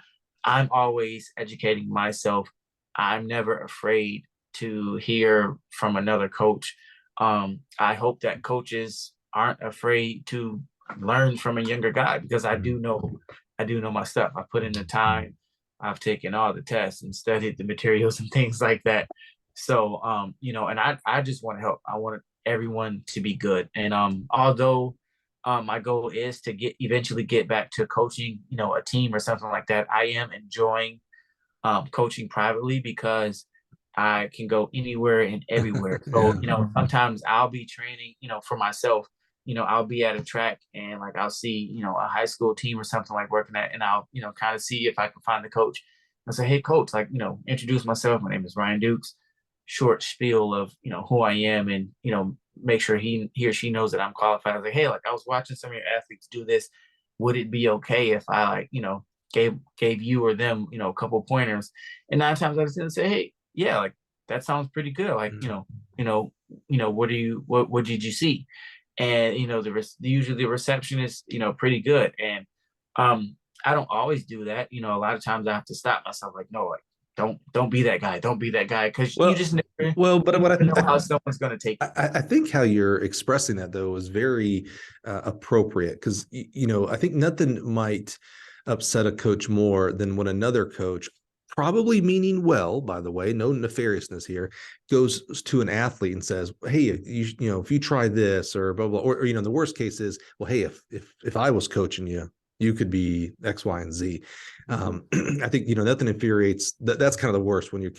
Speaker 2: I'm always educating myself. I'm never afraid to hear from another coach. I hope that coaches aren't afraid to learn from a younger guy, because
Speaker 1: Mhm.
Speaker 2: I do know my stuff. I put in the time. I've taken all the tests and studied the materials and things like that. So, and I just want to help. I want everyone to be good. And although my goal is to eventually get back to coaching, a team or something like that, I am enjoying coaching privately because I can go anywhere and everywhere. So,
Speaker 1: Yeah.
Speaker 2: sometimes I'll be training, for myself. I'll be at a track and like I'll see, a high school team or something like working at, and I'll, kind of see if I can find the coach. I say, hey, coach, like, introduce myself. My name is Ryan Dukes. Short spiel of, who I am, and, make sure he or she knows that I'm qualified. I was like, hey, like I was watching some of your athletes do this. Would it be okay if I like, gave you or them, a couple pointers? And 9 times out of 10 say, hey, yeah, like that sounds pretty good. Like, what did you see? And, usually the reception is, pretty good. And, I don't always do that. A lot of times I have to stop myself, like, no, like, don't be that guy. Don't be that guy. Cause
Speaker 1: Well, but
Speaker 2: you
Speaker 1: what
Speaker 2: never know how someone's going to take it.
Speaker 1: I think how you're expressing that though is very appropriate because I think nothing might upset a coach more than when another coach, probably meaning well, by the way, no nefariousness here, goes to an athlete and says, "Hey, if you try this or blah blah," or the worst case is, "Well, hey, if I was coaching you, you could be X, Y, and Z." I think nothing infuriates. That's kind of the worst when you're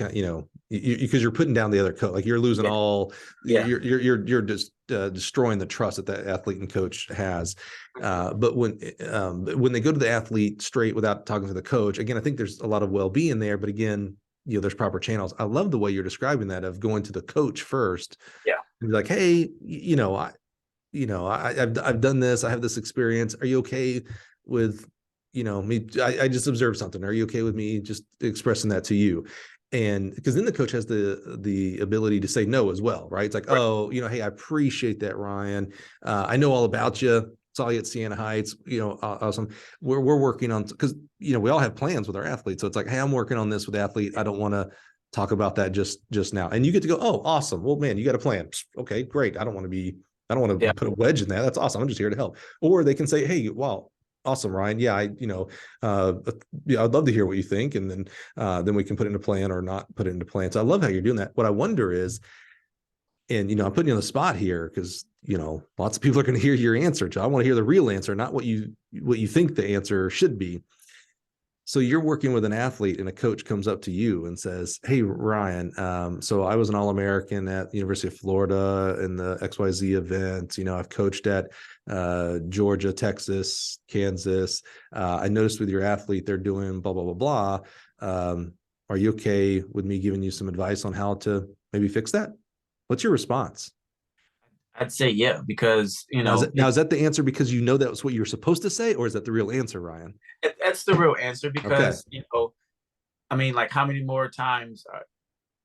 Speaker 1: because you're putting down the other coach, like you're losing
Speaker 2: Yeah.
Speaker 1: all.
Speaker 2: Yeah.
Speaker 1: You're just destroying the trust that athlete and coach has. But when they go to the athlete straight without talking to the coach, again, I think there's a lot of well-being there. But again, there's proper channels. I love the way you're describing that of going to the coach first.
Speaker 2: Yeah.
Speaker 1: And be like, hey, I've done this. I have this experience. Are you okay with me? I just observed something. Are you okay with me just expressing that to you? And because then the coach has the ability to say no as well, right? It's like,
Speaker 2: Right.
Speaker 1: oh, hey, I appreciate that, Ryan. I know all about you. Saw you at Siena Heights. Awesome. We're working on, because we all have plans with our athletes. So it's like, hey, I'm working on this with the athlete. I don't want to talk about that just now. And you get to go, oh, awesome. Well, man, you got a plan. Okay, great. I don't want to
Speaker 2: Yeah.
Speaker 1: put a wedge in that. That's awesome. I'm just here to help. Or they can say, hey, wow, awesome, Ryan. Yeah, I'd love to hear what you think. And then we can put it into plan or not put it into plan. So I love how you're doing that. What I wonder is, and I'm putting you on the spot here because lots of people are going to hear your answer. So I want to hear the real answer, not what you think the answer should be. So you're working with an athlete and a coach comes up to you and says, hey, Ryan, so I was an All-American at the University of Florida in the XYZ event. I've coached at Georgia, Texas, Kansas. I noticed with your athlete, they're doing blah, blah, blah, blah. Are you okay with me giving you some advice on how to maybe fix that? What's your response?
Speaker 2: I'd say, yeah, because,
Speaker 1: Now, is that the answer because that was what you were supposed to say, or is that the real answer, Ryan?
Speaker 2: that's the real answer
Speaker 1: Okay.
Speaker 2: because, I mean, like, how many more times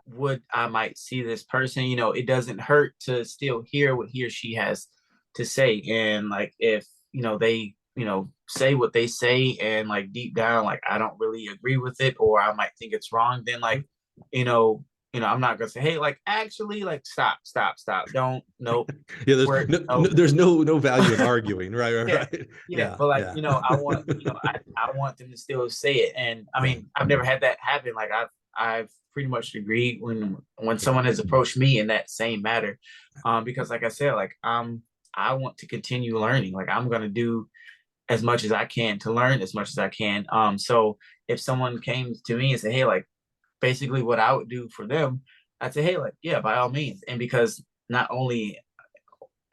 Speaker 2: would I might see this person? It doesn't hurt to still hear what he or she has to say. And like, if, they, say what they say and like deep down, like, I don't really agree with it, or I might think it's wrong, then like, you know, I'm not gonna say, hey, like, actually, like, stop, don't, nope.
Speaker 1: Yeah, there's no value in arguing, right,
Speaker 2: Yeah,
Speaker 1: right.
Speaker 2: yeah. But like, I want, I want them to still say it. And I mean, I've never had that happen. Like, I've pretty much agreed when someone has approached me in that same matter. Because like I said, like, I want to continue learning. Like, I'm gonna do as much as I can to learn as much as I can. So if someone came to me and said, hey, like, basically what I would do for them, I'd say, hey, like, yeah, by all means. And because not only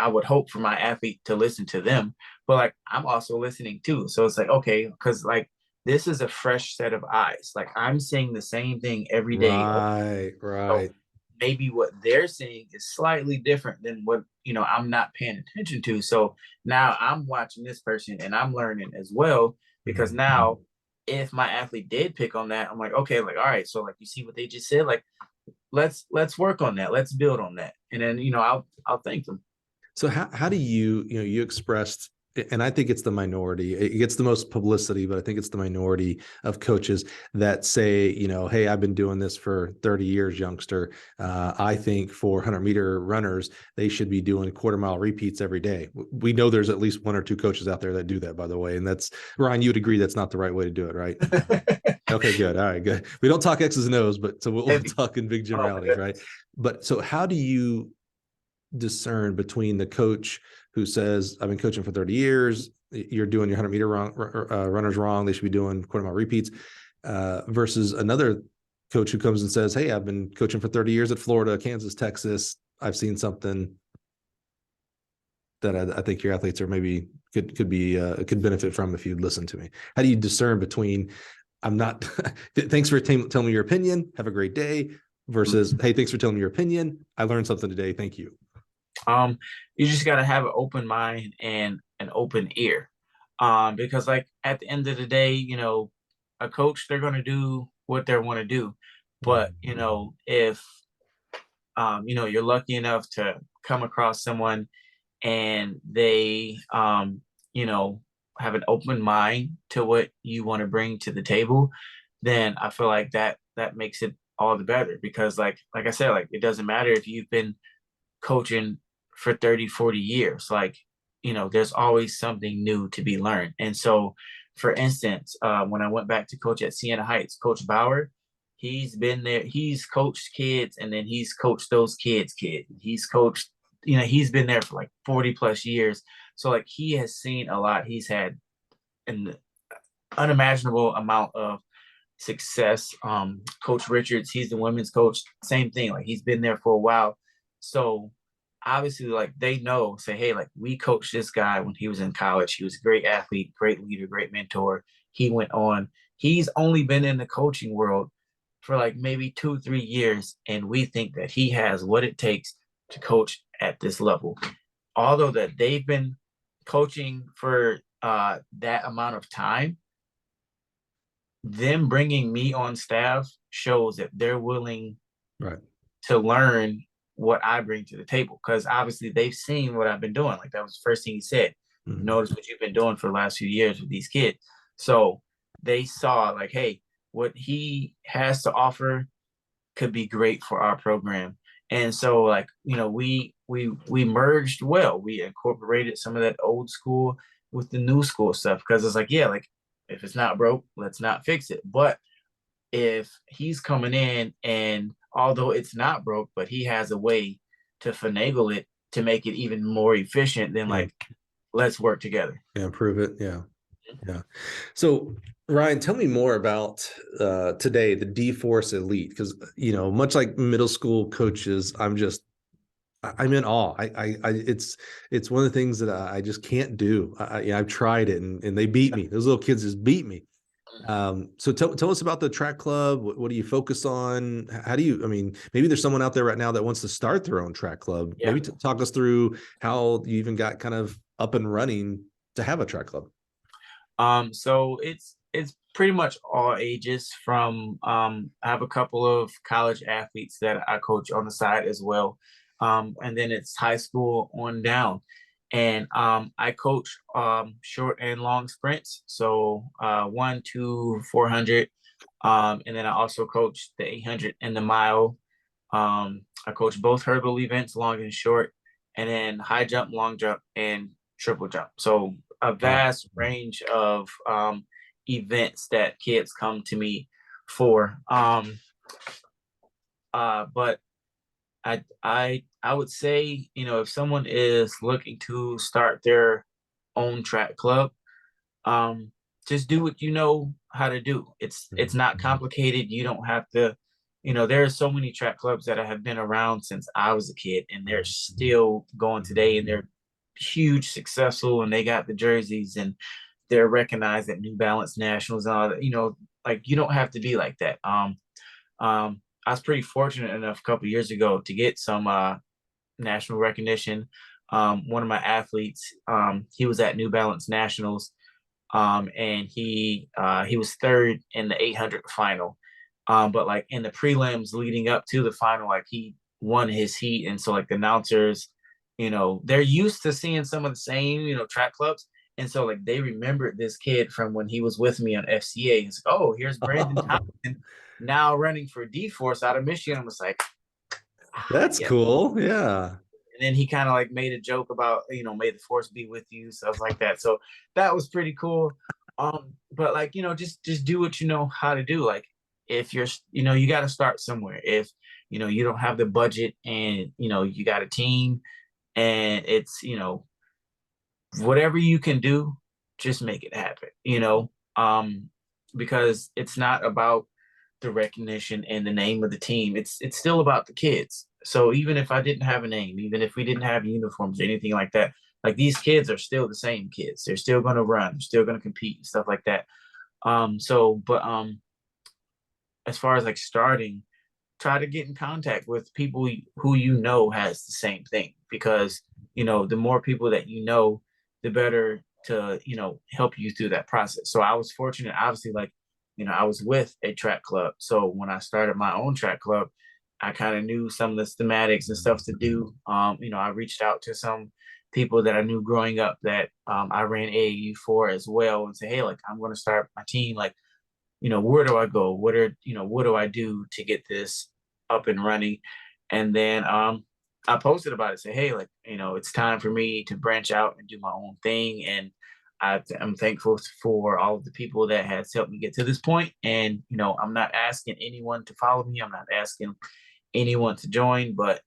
Speaker 2: I would hope for my athlete to listen to them, but like, I'm also listening too. So it's like, okay, because like, this is a fresh set of eyes. Like, I'm seeing the same thing every day.
Speaker 1: Right,
Speaker 2: So
Speaker 1: right.
Speaker 2: maybe what they're seeing is slightly different than what, I'm not paying attention to. So now I'm watching this person and I'm learning as well, because now if my athlete did pick on that, I'm like, okay, like, all right, so like, you see what they just said, like, let's work on that, let's build on that, and then I'll thank them.
Speaker 1: So how do you expressed, and I think it's the minority. It gets the most publicity, but I think it's the minority of coaches that say, hey, I've been doing this for 30 years, youngster. I think for 100-meter runners, they should be doing quarter-mile repeats every day. We know there's at least one or two coaches out there that do that, by the way. And that's, Ryan, you would agree that's not the right way to do it, right? Okay, good. All right, good. We don't talk X's and O's, but so we'll talk in big generalities, right? But so how do you discern between the coach who says, I've been coaching for 30 years, you're doing your 100-meter runners wrong, they should be doing quarter-mile repeats, versus another coach who comes and says, hey, I've been coaching for 30 years at Florida, Kansas, Texas, I've seen something that I think your athletes are maybe could benefit from if you'd listen to me. How do you discern between, I'm not, thanks for telling me your opinion, have a great day, versus, hey, thanks for telling me your opinion, I learned something today, thank you?
Speaker 2: You just got to have an open mind and an open ear. Because like, at the end of the day, a coach, they're going to do what they want to do. But, if you're lucky enough to come across someone and they, have an open mind to what you want to bring to the table, then I feel like that makes it all the better. Because like I said, like it doesn't matter if you've been coaching for 30, 40 years, like, there's always something new to be learned. And so, for instance, when I went back to coach at Siena Heights, Coach Bauer, he's been there, he's coached kids, and then he's coached those kids. He's coached, he's been there for like 40 plus years. So like he has seen a lot. He's had an unimaginable amount of success. Coach Richards, he's the women's coach, same thing. Like he's been there for a while. So obviously, like they know, say, hey, like we coached this guy when he was in college. He was a great athlete, great leader, great mentor. He went on. He's only been in the coaching world for like maybe 2, 3 years, and we think that he has what it takes to coach at this level. Although that they've been coaching for that amount of time, them bringing me on staff shows that they're willing
Speaker 1: Right.
Speaker 2: to learn what I bring to the table. Because obviously they've seen what I've been doing. Like that was the first thing he said.
Speaker 1: Mhm.
Speaker 2: Notice what you've been doing for the last few years with these kids. So they saw like, hey, what he has to offer could be great for our program. And so like, we merged well. We incorporated some of that old school with the new school stuff, because it's like, yeah, like if it's not broke, let's not fix it. But if he's coming in and although it's not broke, but he has a way to finagle it to make it even more efficient, then
Speaker 1: Yeah.
Speaker 2: like let's work together.
Speaker 1: Yeah, improve it. Yeah. Yeah. So Ryan, tell me more about today, the D-Force Elite, because much like middle school coaches, I'm in awe. It's one of the things that I just can't do. I've tried it and they beat me. Those little kids just beat me. So tell us about the track club. What do you focus on? How do you, I mean, maybe there's someone out there right now that wants to start their own track club.
Speaker 2: Yeah.
Speaker 1: Maybe talk us through how you even got kind of up and running to have a track club.
Speaker 2: So it's pretty much all ages. From I have a couple of college athletes that I coach on the side as well. And then it's high school on down. And I coach short and long sprints. So 1, 2, 400. And then I also coach the 800 and the mile. I coach both hurdle events, long and short, and then high jump, long jump, and triple jump. So a vast range of events that kids come to me for. But I would say, if someone is looking to start their own track club, just do what you know how to do. It's not complicated. You don't have to, there are so many track clubs that have been around since I was a kid, and they're still going today, and they're huge, successful, and they got the jerseys, and they're recognized at New Balance Nationals and all that. Like you don't have to be like that. I was pretty fortunate enough a couple years ago to get some national recognition. One of my athletes, he was at New Balance Nationals, and he was third in the 800 final. But like in the prelims leading up to the final, like he won his heat, and so like the announcers, they're used to seeing some of the same, track clubs. And so like they remembered this kid from when he was with me on FCA. It's like, oh, here's Brandon Thompson now running for D-Force out of Michigan. I was like,
Speaker 1: That's cool. Yeah.
Speaker 2: And then he kind of like made a joke about, may the force be with you, stuff like that. So that was pretty cool. But like, just do what you know how to do. Like if you're, you got to start somewhere. If, you don't have the budget and, you got a team and it's, whatever you can do, just make it happen, because it's not about the recognition and the name of the team. It's still about the kids. So even if I didn't have a name, even if we didn't have uniforms or anything like that, like these kids are still the same kids. They're still going to run, they're still going to compete and stuff like that. But as far as like starting, try to get in contact with people who has the same thing, because the more people that the better to help you through that process. So I was fortunate, obviously, like I was with a track club. So when I started my own track club, I kind of knew some of the schematics and stuff to do. I reached out to some people that I knew growing up that I ran AAU for as well, and say, hey, like I'm going to start my team. Like, where do I go? What do I do to get this up and running? And then I posted about it, say, hey, like, it's time for me to branch out and do my own thing. And I'm thankful for all of the people that has helped me get to this point. And, I'm not asking anyone to follow me. I'm not asking anyone to join, but,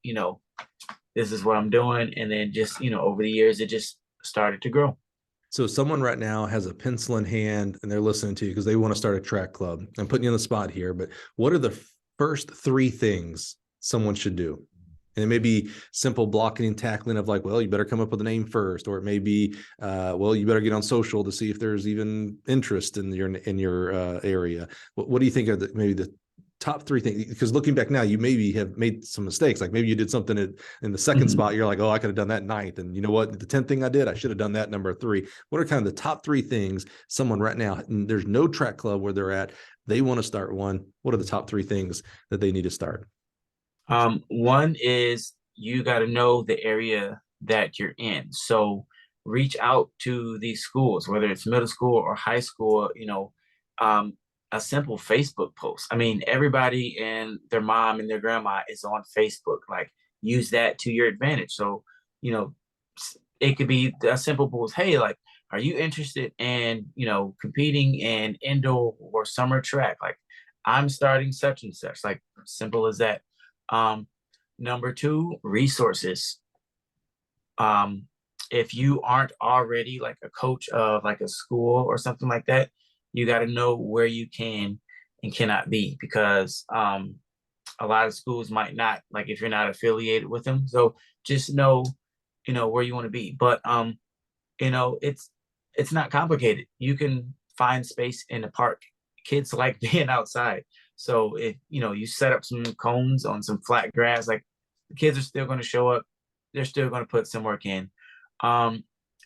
Speaker 2: this is what I'm doing. And then just, over the years, it just started to grow.
Speaker 1: So someone right now has a pencil in hand and they're listening to you because they want to start a track club. I'm putting you on the spot here, but what are the first three things someone should do? And it may be simple blocking and tackling of like, well, you better come up with a name first, or it may be, well, you better get on social to see if there's even interest in your area. What do you think are maybe the top three things? Because looking back now, you maybe have made some mistakes. Like maybe you did something in the second spot. You're like, oh, I could have done that ninth. And you know what? The 10th thing I did, I should have done that number three. What are kind of the top three things someone right now, and there's no track club where they're at, they want to start one. What are the top three things that they need to start?
Speaker 2: One is you got to know the area that you're in. So reach out to these schools, whether it's middle school or high school, a simple Facebook post. I mean, everybody and their mom and their grandma is on Facebook. Like, use that to your advantage. So, it could be a simple post. Hey, like, are you interested in, competing in indoor or summer track? Like, I'm starting such and such. Like, simple as that. Number two, resources. If you aren't already like a coach of like a school or something like that, you got to know where you can and cannot be, because a lot of schools might not, like, if you're not affiliated with them. So just know, where you want to be. But it's not complicated. You can find space in the park. Kids like being outside. So if you set up some cones on some flat grass, like, the kids are still going to show up. They're still going to put some work in.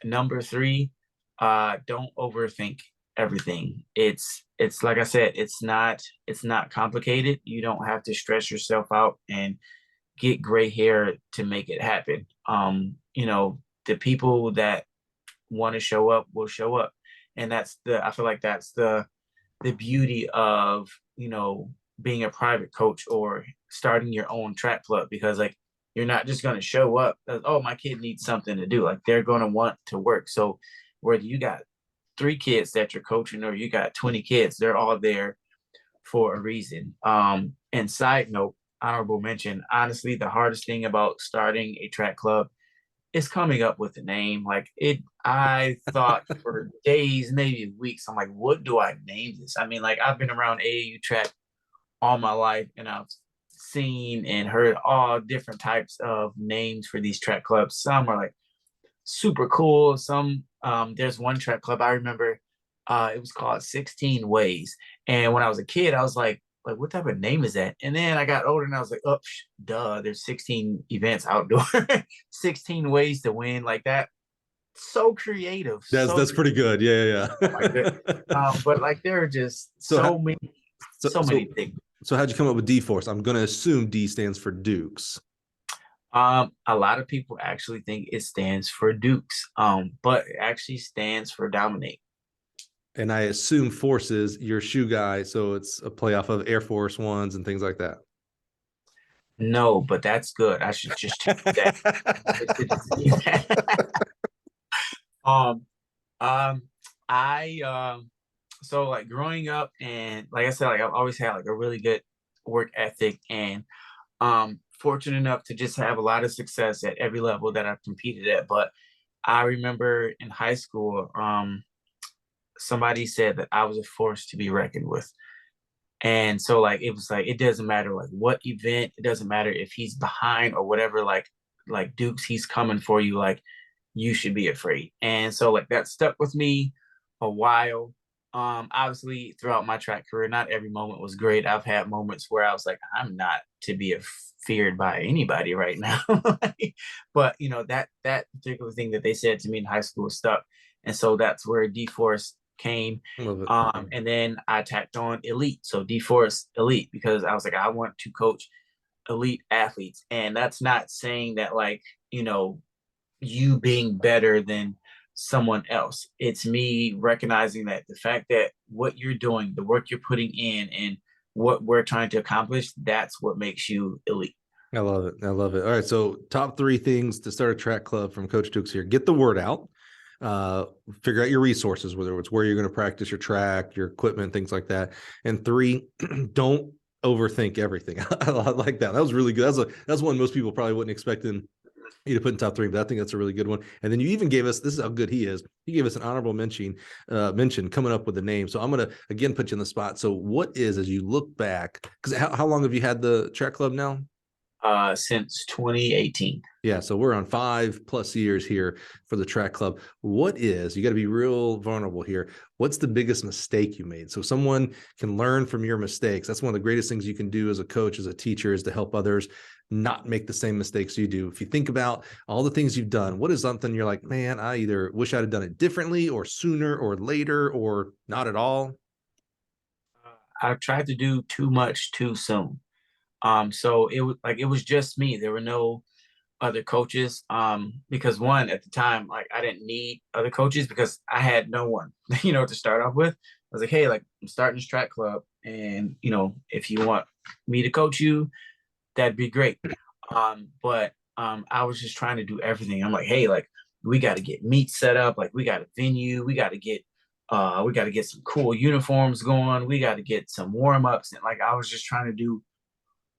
Speaker 2: Number three, don't overthink everything. It's like I said, it's not complicated. You don't have to stress yourself out and get gray hair to make it happen. The people that want to show up will show up. And I feel like that's the beauty of, being a private coach or starting your own track club, because like, you're not just going to show up as, oh, my kid needs something to do. Like, they're going to want to work. So whether you got 3 kids that you're coaching or you got 20 kids, they're all there for a reason. And side note, honorable mention, honestly, the hardest thing about starting a track club is coming up with a name. Like, I thought for days, maybe weeks, I'm like, what do I name this? I mean, like, I've been around AAU track all my life, and I've seen and heard all different types of names for these track clubs. Some are like super cool. Some, there's one track club I remember, it was called 16 Ways. And when I was a kid, I was like, what type of name is that? And then I got older and I was like, oh, duh, there's 16 events outdoor, 16 ways to win, like that. So creative.
Speaker 1: That's pretty good. Yeah.
Speaker 2: But like, there are just so many things.
Speaker 1: So how'd you come up with D-Force? I'm going to assume D stands for Dukes.
Speaker 2: A lot of people actually think it stands for Dukes, but it actually stands for Dominate.
Speaker 1: And I assume Force is your shoe guy, so it's a play off of Air Force Ones and things like that.
Speaker 2: No, but that's good. I should just check that. So like growing up, and like I said, like I've always had like a really good work ethic, and fortunate enough to just have a lot of success at every level that I've competed at. But I remember in high school, somebody said that I was a force to be reckoned with. And so like, it was like, it doesn't matter like what event, it doesn't matter if he's behind or whatever, like Dukes, he's coming for you, like, you should be afraid. And so like, that stuck with me a while. Obviously throughout my track career, not every moment was great. I've had moments where I was like, I'm not to be feared by anybody right now. But that particular thing that they said to me in high school stuck. And so that's where D-Force came. And then I tacked on Elite. So D-Force Elite, because I was like, I want to coach elite athletes. And that's not saying that like, you being better than someone else. It's me recognizing that the fact that what you're doing, the work you're putting in, and what we're trying to accomplish, that's what makes you elite.
Speaker 1: I love it. I love it. All right. So top 3 things to start a track club from Coach Dukes here. Get the word out. Figure out your resources, whether it's where you're going to practice your track, your equipment, things like that. And 3, don't overthink everything. I like that. That was really good. That's one most people probably wouldn't expect you to put in top 3, but I think that's a really good one. And then you even gave us, this is how good he is. He gave us an honorable mention coming up with the name. So I'm going to again put you in the spot. So what is, as you look back, because how long have you had the track club now?
Speaker 2: Since 2018.
Speaker 1: Yeah, so we're on 5+ years here for the track club. What is, you got to be real vulnerable here. What's the biggest mistake you made? So someone can learn from your mistakes. That's one of the greatest things you can do as a coach, as a teacher, is to help others not make the same mistakes you do. If you think about all the things you've done, what is something you're like, man, I either wish I'd have done it differently or sooner or later or not at all?
Speaker 2: I tried to do too much too soon. So it was just me. There were no other coaches. Because one, at the time, like I didn't need other coaches because I had no one, to start off with. I was like, hey, like I'm starting this track club, and if you want me to coach you, that'd be great. But I was just trying to do everything. I'm like, hey, like we got to get meet set up, like we got a venue, we got to get some cool uniforms going, we got to get some warm-ups, and like I was just trying to do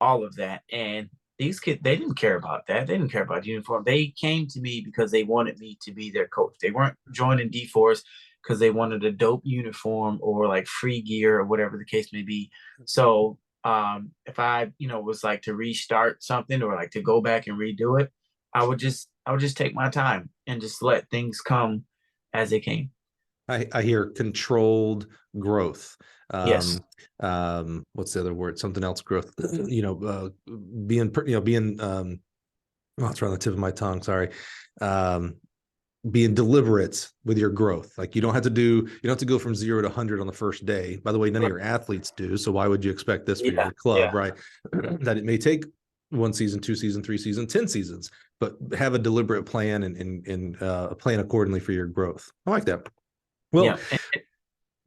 Speaker 2: all of that. And these kids, they didn't care about that. They didn't care about uniform. They came to me because they wanted me to be their coach. They weren't joining D-Force because they wanted a dope uniform or like free gear or whatever the case may be. So if I, was like to restart something or like to go back and redo it, I would just take my time and just let things come as they came.
Speaker 1: I hear controlled growth.
Speaker 2: Yes.
Speaker 1: What's the other word? Something else. Growth. Being, oh, it's right on the tip of my tongue. Sorry. Being deliberate with your growth. Like you don't have to go from 0 to 100 on the first day. By the way, none of your athletes do. So why would you expect this for
Speaker 2: Yeah.
Speaker 1: your club,
Speaker 2: Yeah.
Speaker 1: right? That it may take 1 season, 2 season, 3 season, 10 seasons, but have a deliberate plan and plan accordingly for your growth. I like that. Well,
Speaker 2: Yeah.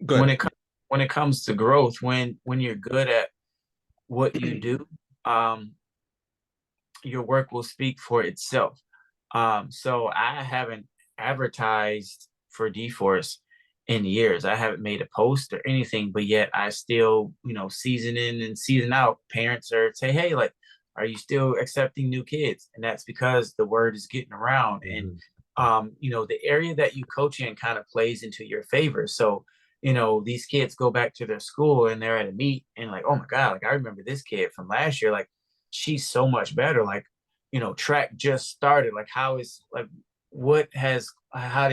Speaker 1: go
Speaker 2: when
Speaker 1: ahead.
Speaker 2: it when it comes to growth, when you're good at what you do, um, your work will speak for itself. So I haven't advertised for D-Force in years. I haven't made a post or anything, but yet I still, season in and season out, parents are say, hey, like, are you still accepting new kids? And that's because the word is getting around. And
Speaker 1: Mhm.
Speaker 2: the area that you coach in kind of plays into your favor. So, these kids go back to their school and they're at a meet and like, oh my God, like I remember this kid from last year, like she's so much better. Like, track just started. Like, how did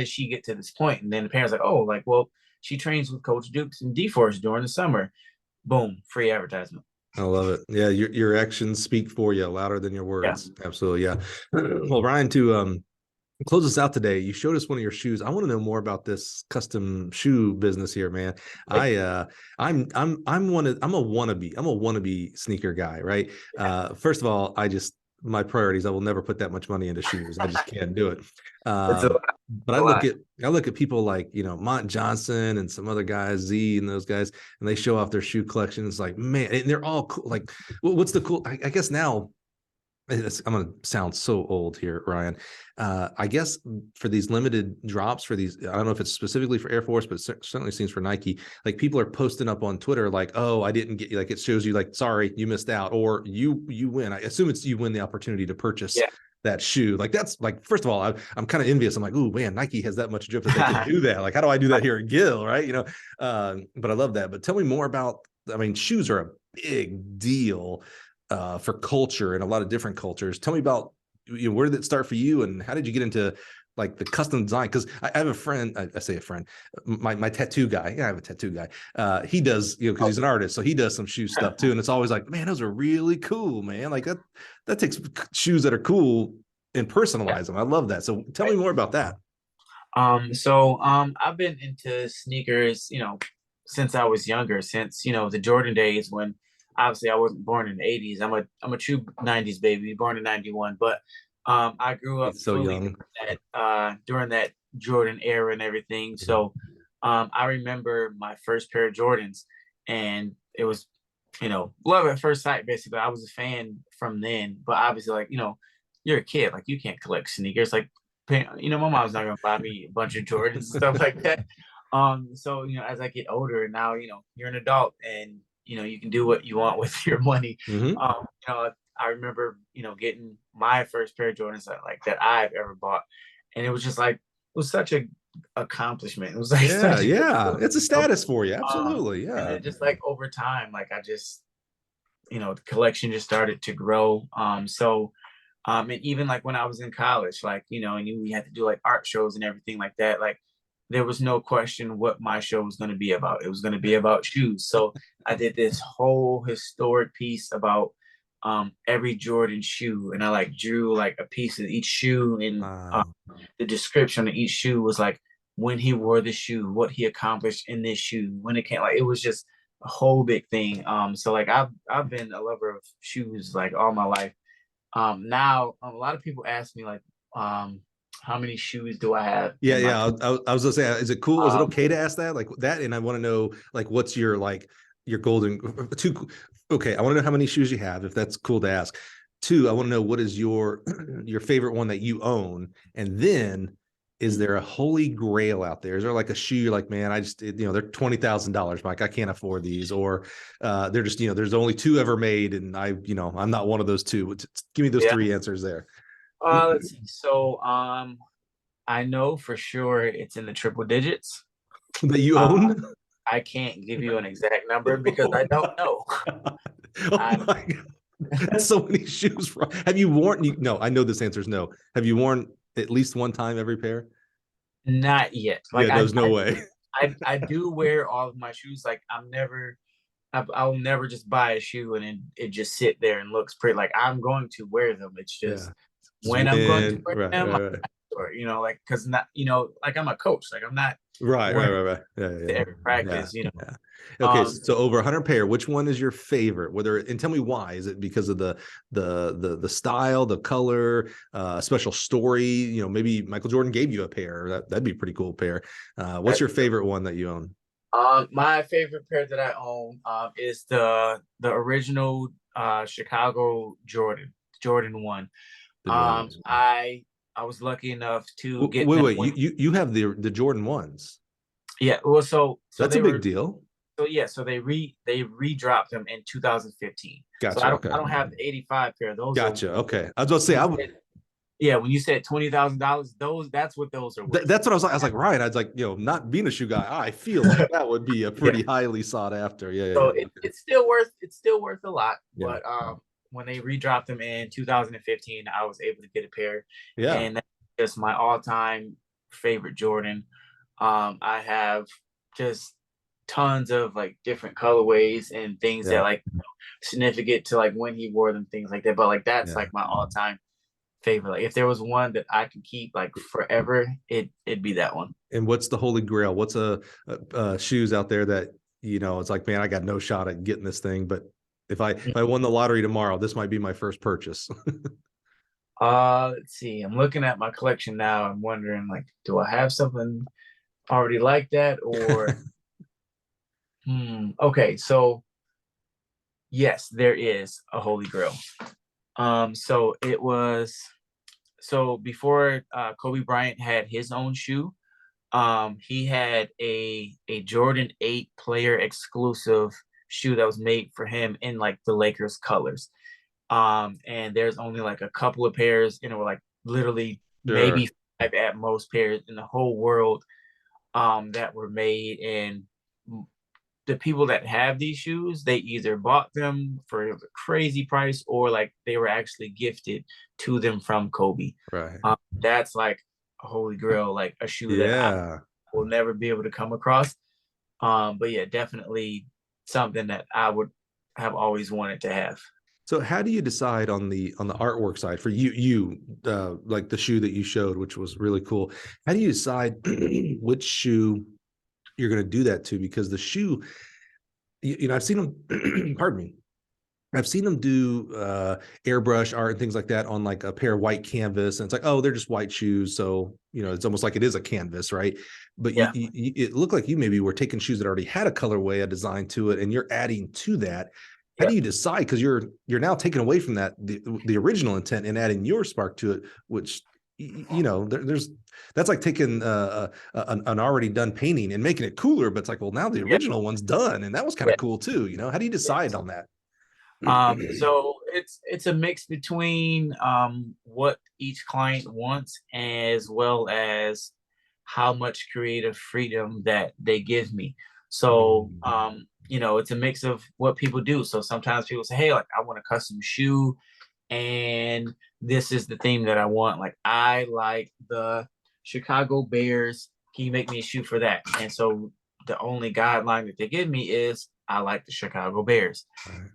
Speaker 2: she get to this point? And then the parents like, oh, like, well, she trains with Coach Dukes and D-Force during the summer. Boom, free advertisement.
Speaker 1: I love it. Yeah, your actions speak for you louder than your
Speaker 2: Yeah.
Speaker 1: words. Absolutely. Yeah. Well, Ryan, to close us out today, you showed us one of your shoes. I want to know more about this custom shoe business here, man. I'm a wannabe sneaker guy, right? First of all, my priorities, I will never put that much money into shoes. I just can't do it.
Speaker 2: It's a,
Speaker 1: But
Speaker 2: a lot.
Speaker 1: I look at people like, Mont Johnson and some other guys, Z and those guys, and they show off their shoe collections. Like, man, and they're all cool. Like, what's the cool? I guess now I'm going to sound so old here, Ryan. I guess for these limited drops, for these, I don't know if it's specifically for Air Force, but it certainly seems for Nike. Like people are posting up on Twitter, like, "Oh, I didn't get you." Like it shows you, like, "Sorry, you missed out," or "You win." I assume it's you win the opportunity to purchase
Speaker 2: Yeah.
Speaker 1: that shoe. Like that's like, first of all, I'm kind of envious. I'm like, "Ooh, man, Nike has that much drip that they can do that." Like, how do I do that here at Gill, right? But I love that. But tell me more about. I mean, shoes are a big deal for culture and a lot of different cultures. Tell me about, where did it start for you and how did you get into like the custom design? Because I have a friend, I say a friend, my tattoo guy. Yeah, I have a tattoo guy. He does, because he's an artist, so he does some shoe stuff too. And it's always like, man, those are really cool, man. Like that takes shoes that are cool and personalize them. I love that. So tell me more about that.
Speaker 2: I've been into sneakers, since I was younger, since, the Jordan days when obviously I wasn't born in the 80s. I'm a true 90s baby, born in 91. But I grew up
Speaker 1: It's so
Speaker 2: fully
Speaker 1: young.
Speaker 2: during that Jordan era and everything. So I remember my first pair of Jordans, and it was, love at first sight. Basically, I was a fan from then. But obviously, like, you're a kid, like you can't collect sneakers. Like, my mom's not gonna buy me a bunch of Jordans and stuff like that. So as I get older now, you're an adult, and you can do what you want with your money.
Speaker 1: Hmm.
Speaker 2: I remember, getting my first pair of Jordans that I've ever bought, and it was just like, it was such a accomplishment. It was like
Speaker 1: Yeah,
Speaker 2: such a good
Speaker 1: yeah.
Speaker 2: feeling,
Speaker 1: It's a status for you. Absolutely.
Speaker 2: and
Speaker 1: Yeah.
Speaker 2: then just like over time, like I just, the collection just started to grow. And even like when I was in college, like, and we had to do like art shows and everything like that, like there was no question what my show was going to be about. It was going to be about shoes. So I did this whole historic piece about every Jordan shoe, and I like drew like a piece of each shoe, and
Speaker 1: Wow.
Speaker 2: the description of each shoe was like when he wore the shoe, what he accomplished in this shoe, when it came, like it was just a whole big thing. So like I've been a lover of shoes like all my life. Now a lot of people ask me like, how many shoes do I have
Speaker 1: Yeah,
Speaker 2: in my
Speaker 1: yeah. I was gonna say, is it cool? Is it
Speaker 2: um
Speaker 1: okay to ask that? Like that? And I want to know, like, what's your your golden two? Okay, I want to know how many shoes you have, if that's cool to ask. Two, I want to know what is your your favorite one that you own, and then is there a holy grail out there? Is there like a shoe you're like, man, I just they're $20,000, Mike, I can't afford these, or they're just there's only two ever made, and I'm not one of those two. Give me those
Speaker 2: yeah.
Speaker 1: three answers there
Speaker 2: Let's see. So I know for sure it's in the triple digits.
Speaker 1: that you
Speaker 2: Uh,
Speaker 1: own.
Speaker 2: I can't give you an exact number because I don't know.
Speaker 1: Oh
Speaker 2: I
Speaker 1: my God. That's so many shoes. Have you worn? No, I know this answer is no. Have you worn at least one time every pair?
Speaker 2: Not yet.
Speaker 1: Yeah,
Speaker 2: Like
Speaker 1: there's no way.
Speaker 2: I do wear all of my shoes. Like I'll never just buy a shoe and it just sit there and looks pretty. Like I'm going to wear them. It's
Speaker 1: Yeah.
Speaker 2: just
Speaker 1: Just
Speaker 2: when I'm going to
Speaker 1: win.
Speaker 2: wear
Speaker 1: Right,
Speaker 2: them,
Speaker 1: right, right.
Speaker 2: or like because not like I'm a coach. Like I'm not
Speaker 1: Right, right,
Speaker 2: wearing
Speaker 1: right, right. Yeah,
Speaker 2: to
Speaker 1: yeah,
Speaker 2: every
Speaker 1: yeah,
Speaker 2: practice.
Speaker 1: yeah. Okay,
Speaker 2: Um,
Speaker 1: so over 100 pair. Which one is your favorite? And tell me why. Is it because of the style, the color, a special story? Maybe Michael Jordan gave you a pair. That'd be a pretty cool pair. What's your favorite one that you own?
Speaker 2: my favorite pair that I own is the original Chicago Jordan 1.
Speaker 1: The Jordan.
Speaker 2: I was lucky enough to get
Speaker 1: Wait,
Speaker 2: them
Speaker 1: wait.
Speaker 2: when
Speaker 1: You have the Jordan ones.
Speaker 2: yeah, well so
Speaker 1: That's a
Speaker 2: they
Speaker 1: big
Speaker 2: were
Speaker 1: deal.
Speaker 2: so yeah, so they re-dropped them in 2015. So
Speaker 1: Gotcha. Okay.
Speaker 2: I don't have the 85 pair. Those are
Speaker 1: Gotcha. Okay. I was about to say
Speaker 2: when you said, yeah, when you said $20,000, that's what those are worth.
Speaker 1: that's what I was like. I was like, Ryan, I was like, not being a shoe guy, I feel like that would be a
Speaker 2: Yeah.
Speaker 1: pretty highly sought after. Yeah, yeah,
Speaker 2: So
Speaker 1: yeah.
Speaker 2: it's still worth a lot.
Speaker 1: Yeah.
Speaker 2: But when they redropped them in 2015, I was able to get a pair,
Speaker 1: Yeah.
Speaker 2: and that's just my all-time favorite Jordan. I have just tons of like different colorways and things that
Speaker 1: Yeah.
Speaker 2: like significant to like when he wore them, things like that. But like that's
Speaker 1: Yeah.
Speaker 2: like my all-time favorite. Like if there was one that I could keep like forever, it'd be that one.
Speaker 1: And what's the holy grail? What's shoes out there that it's like, man, I got no shot at getting this thing, but if I won the lottery tomorrow, this might be my first purchase.
Speaker 2: Let's see. I'm looking at my collection now. I'm wondering, like, do I have something already like that, or okay, so yes, there is a holy grail. So it was before Kobe Bryant had his own shoe. He had a Jordan 8 player exclusive shoe that was made for him in like the Lakers colors. And there's only like a couple of pairs, like literally
Speaker 1: Sure.
Speaker 2: maybe five at most pairs in the whole world that were made. And the people that have these shoes, they either bought them for a crazy price or like they were actually gifted to them from Kobe.
Speaker 1: Right.
Speaker 2: That's like a holy grail, like a shoe that I
Speaker 1: Yeah.
Speaker 2: will never be able to come across. But yeah, definitely something that I would have always wanted to have.
Speaker 1: So how do you decide on the artwork side for you like the shoe that you showed, which was really cool? How do you decide which shoe you're going to do that to? Because the shoe, I've seen them, pardon me, I've seen them do airbrush art and things like that on like a pair of white canvas, and it's like, oh, they're just white shoes, so it's almost like it is a canvas, right? But
Speaker 2: Yeah.
Speaker 1: it looked like you maybe were taking shoes that already had a colorway, a design to it, and you're adding to that. How
Speaker 2: Yeah.
Speaker 1: do you decide? Because you're now taking away from that the original intent and adding your spark to it, which there's that's like taking an already done painting and making it cooler, but it's like, well, now the
Speaker 2: Yeah.
Speaker 1: original one's done, and that was kind of cool too. How do you decide on that?
Speaker 2: So it's a mix between what each client wants, as well as how much creative freedom that they give me. So it's a mix of what people do. So sometimes people say, hey, like I want a custom shoe, and this is the theme that I want. Like I like the Chicago Bears. Can you make me a shoe for that? And so the only guideline that they give me is I like the Chicago Bears,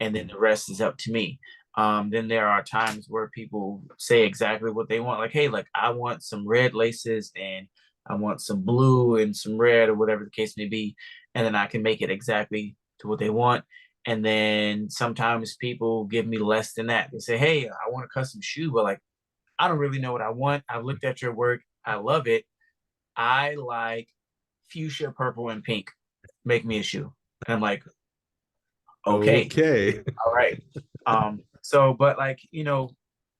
Speaker 2: and then the rest is up to me. Then there are times where people say exactly what they want. Like, hey, like I want some red laces, and I want some blue and some red, or whatever the case may be. And then I can make it exactly to what they want. And then sometimes people give me less than that. They say, hey, I want a custom shoe, but like, I don't really know what I want. I looked at your work. I love it. I like fuchsia, purple, and pink. Make me a shoe. And I'm like, okay,
Speaker 1: Okay.
Speaker 2: all right. So, but like,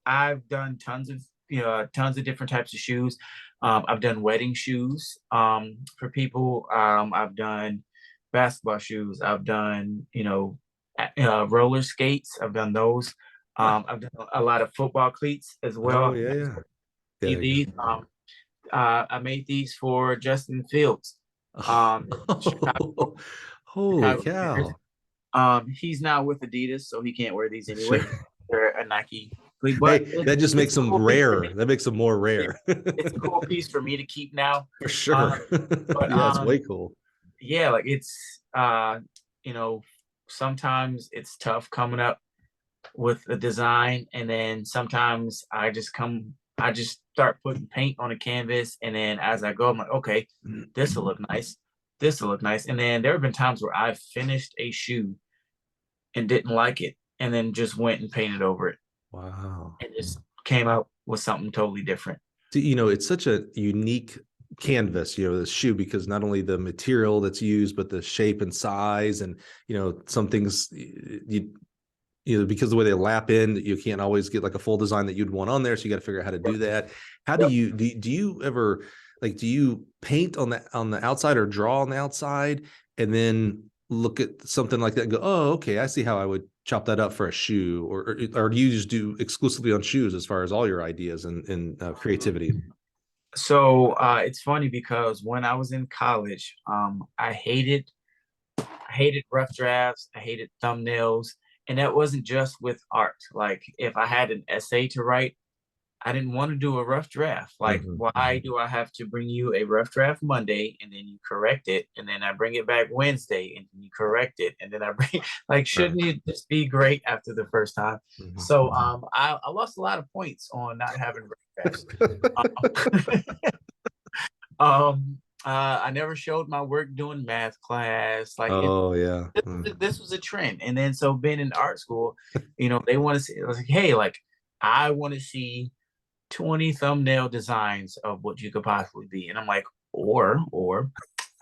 Speaker 2: I've done tons of different types of shoes. I've done wedding shoes for people. I've done basketball shoes. I've done, roller skates. I've done those. I've done a lot of football cleats as
Speaker 1: Oh
Speaker 2: well.
Speaker 1: yeah, yeah. Yeah,
Speaker 2: See
Speaker 1: there you
Speaker 2: these. I made these for Justin Fields. Chicago,
Speaker 1: go. Holy
Speaker 2: Chicago Bears.
Speaker 1: cow.
Speaker 2: He's now with Adidas, so he can't wear these anyway.
Speaker 1: Sure.
Speaker 2: They're a Nike cleat, but
Speaker 1: Hey, that just
Speaker 2: it's
Speaker 1: makes
Speaker 2: a
Speaker 1: them
Speaker 2: cool piece for
Speaker 1: rare.
Speaker 2: me.
Speaker 1: That makes them more rare.
Speaker 2: It's a cool piece for me to keep now.
Speaker 1: For sure.
Speaker 2: Um, but
Speaker 1: Yeah, it's way cool.
Speaker 2: yeah, like it's you know, sometimes it's tough coming up with a design, and then sometimes I just start putting paint on a canvas, and then as I go, I'm like, okay, this will look nice. This will look nice. And then there have been times where I've finished a shoe and didn't like it, and then just went and painted over it,
Speaker 1: Wow.
Speaker 2: and just came out with something totally different.
Speaker 1: So, it's such a unique canvas, the shoe, because not only the material that's used, but the shape and size, and some things because the way they lap in, you can't always get like a full design that you'd want on there. So you got to figure out how to do that. How do you do you ever do you paint on the outside or draw on the outside and then look at something like that and go, oh, okay, I see how I would chop that up for a shoe, or do you just do exclusively on shoes as far as all your ideas and creativity?
Speaker 2: So it's funny because when I was in college, I hated rough drafts. I hated thumbnails. And that wasn't just with art. Like if I had an essay to write, I didn't want to do a rough draft. Like, why do I have to bring you a rough draft Monday and then you correct it? And then I bring it back Wednesday and you correct it. And then I bring, like, shouldn't it just be great after the first time? So I lost a lot of points on not having rough drafts. I never showed my work doing math class. Like
Speaker 1: Oh yeah.
Speaker 2: this was a trend. And then so being in art school, they want to see. I was like, hey, like I want to see 20 thumbnail designs of what you could possibly be. And I'm like, or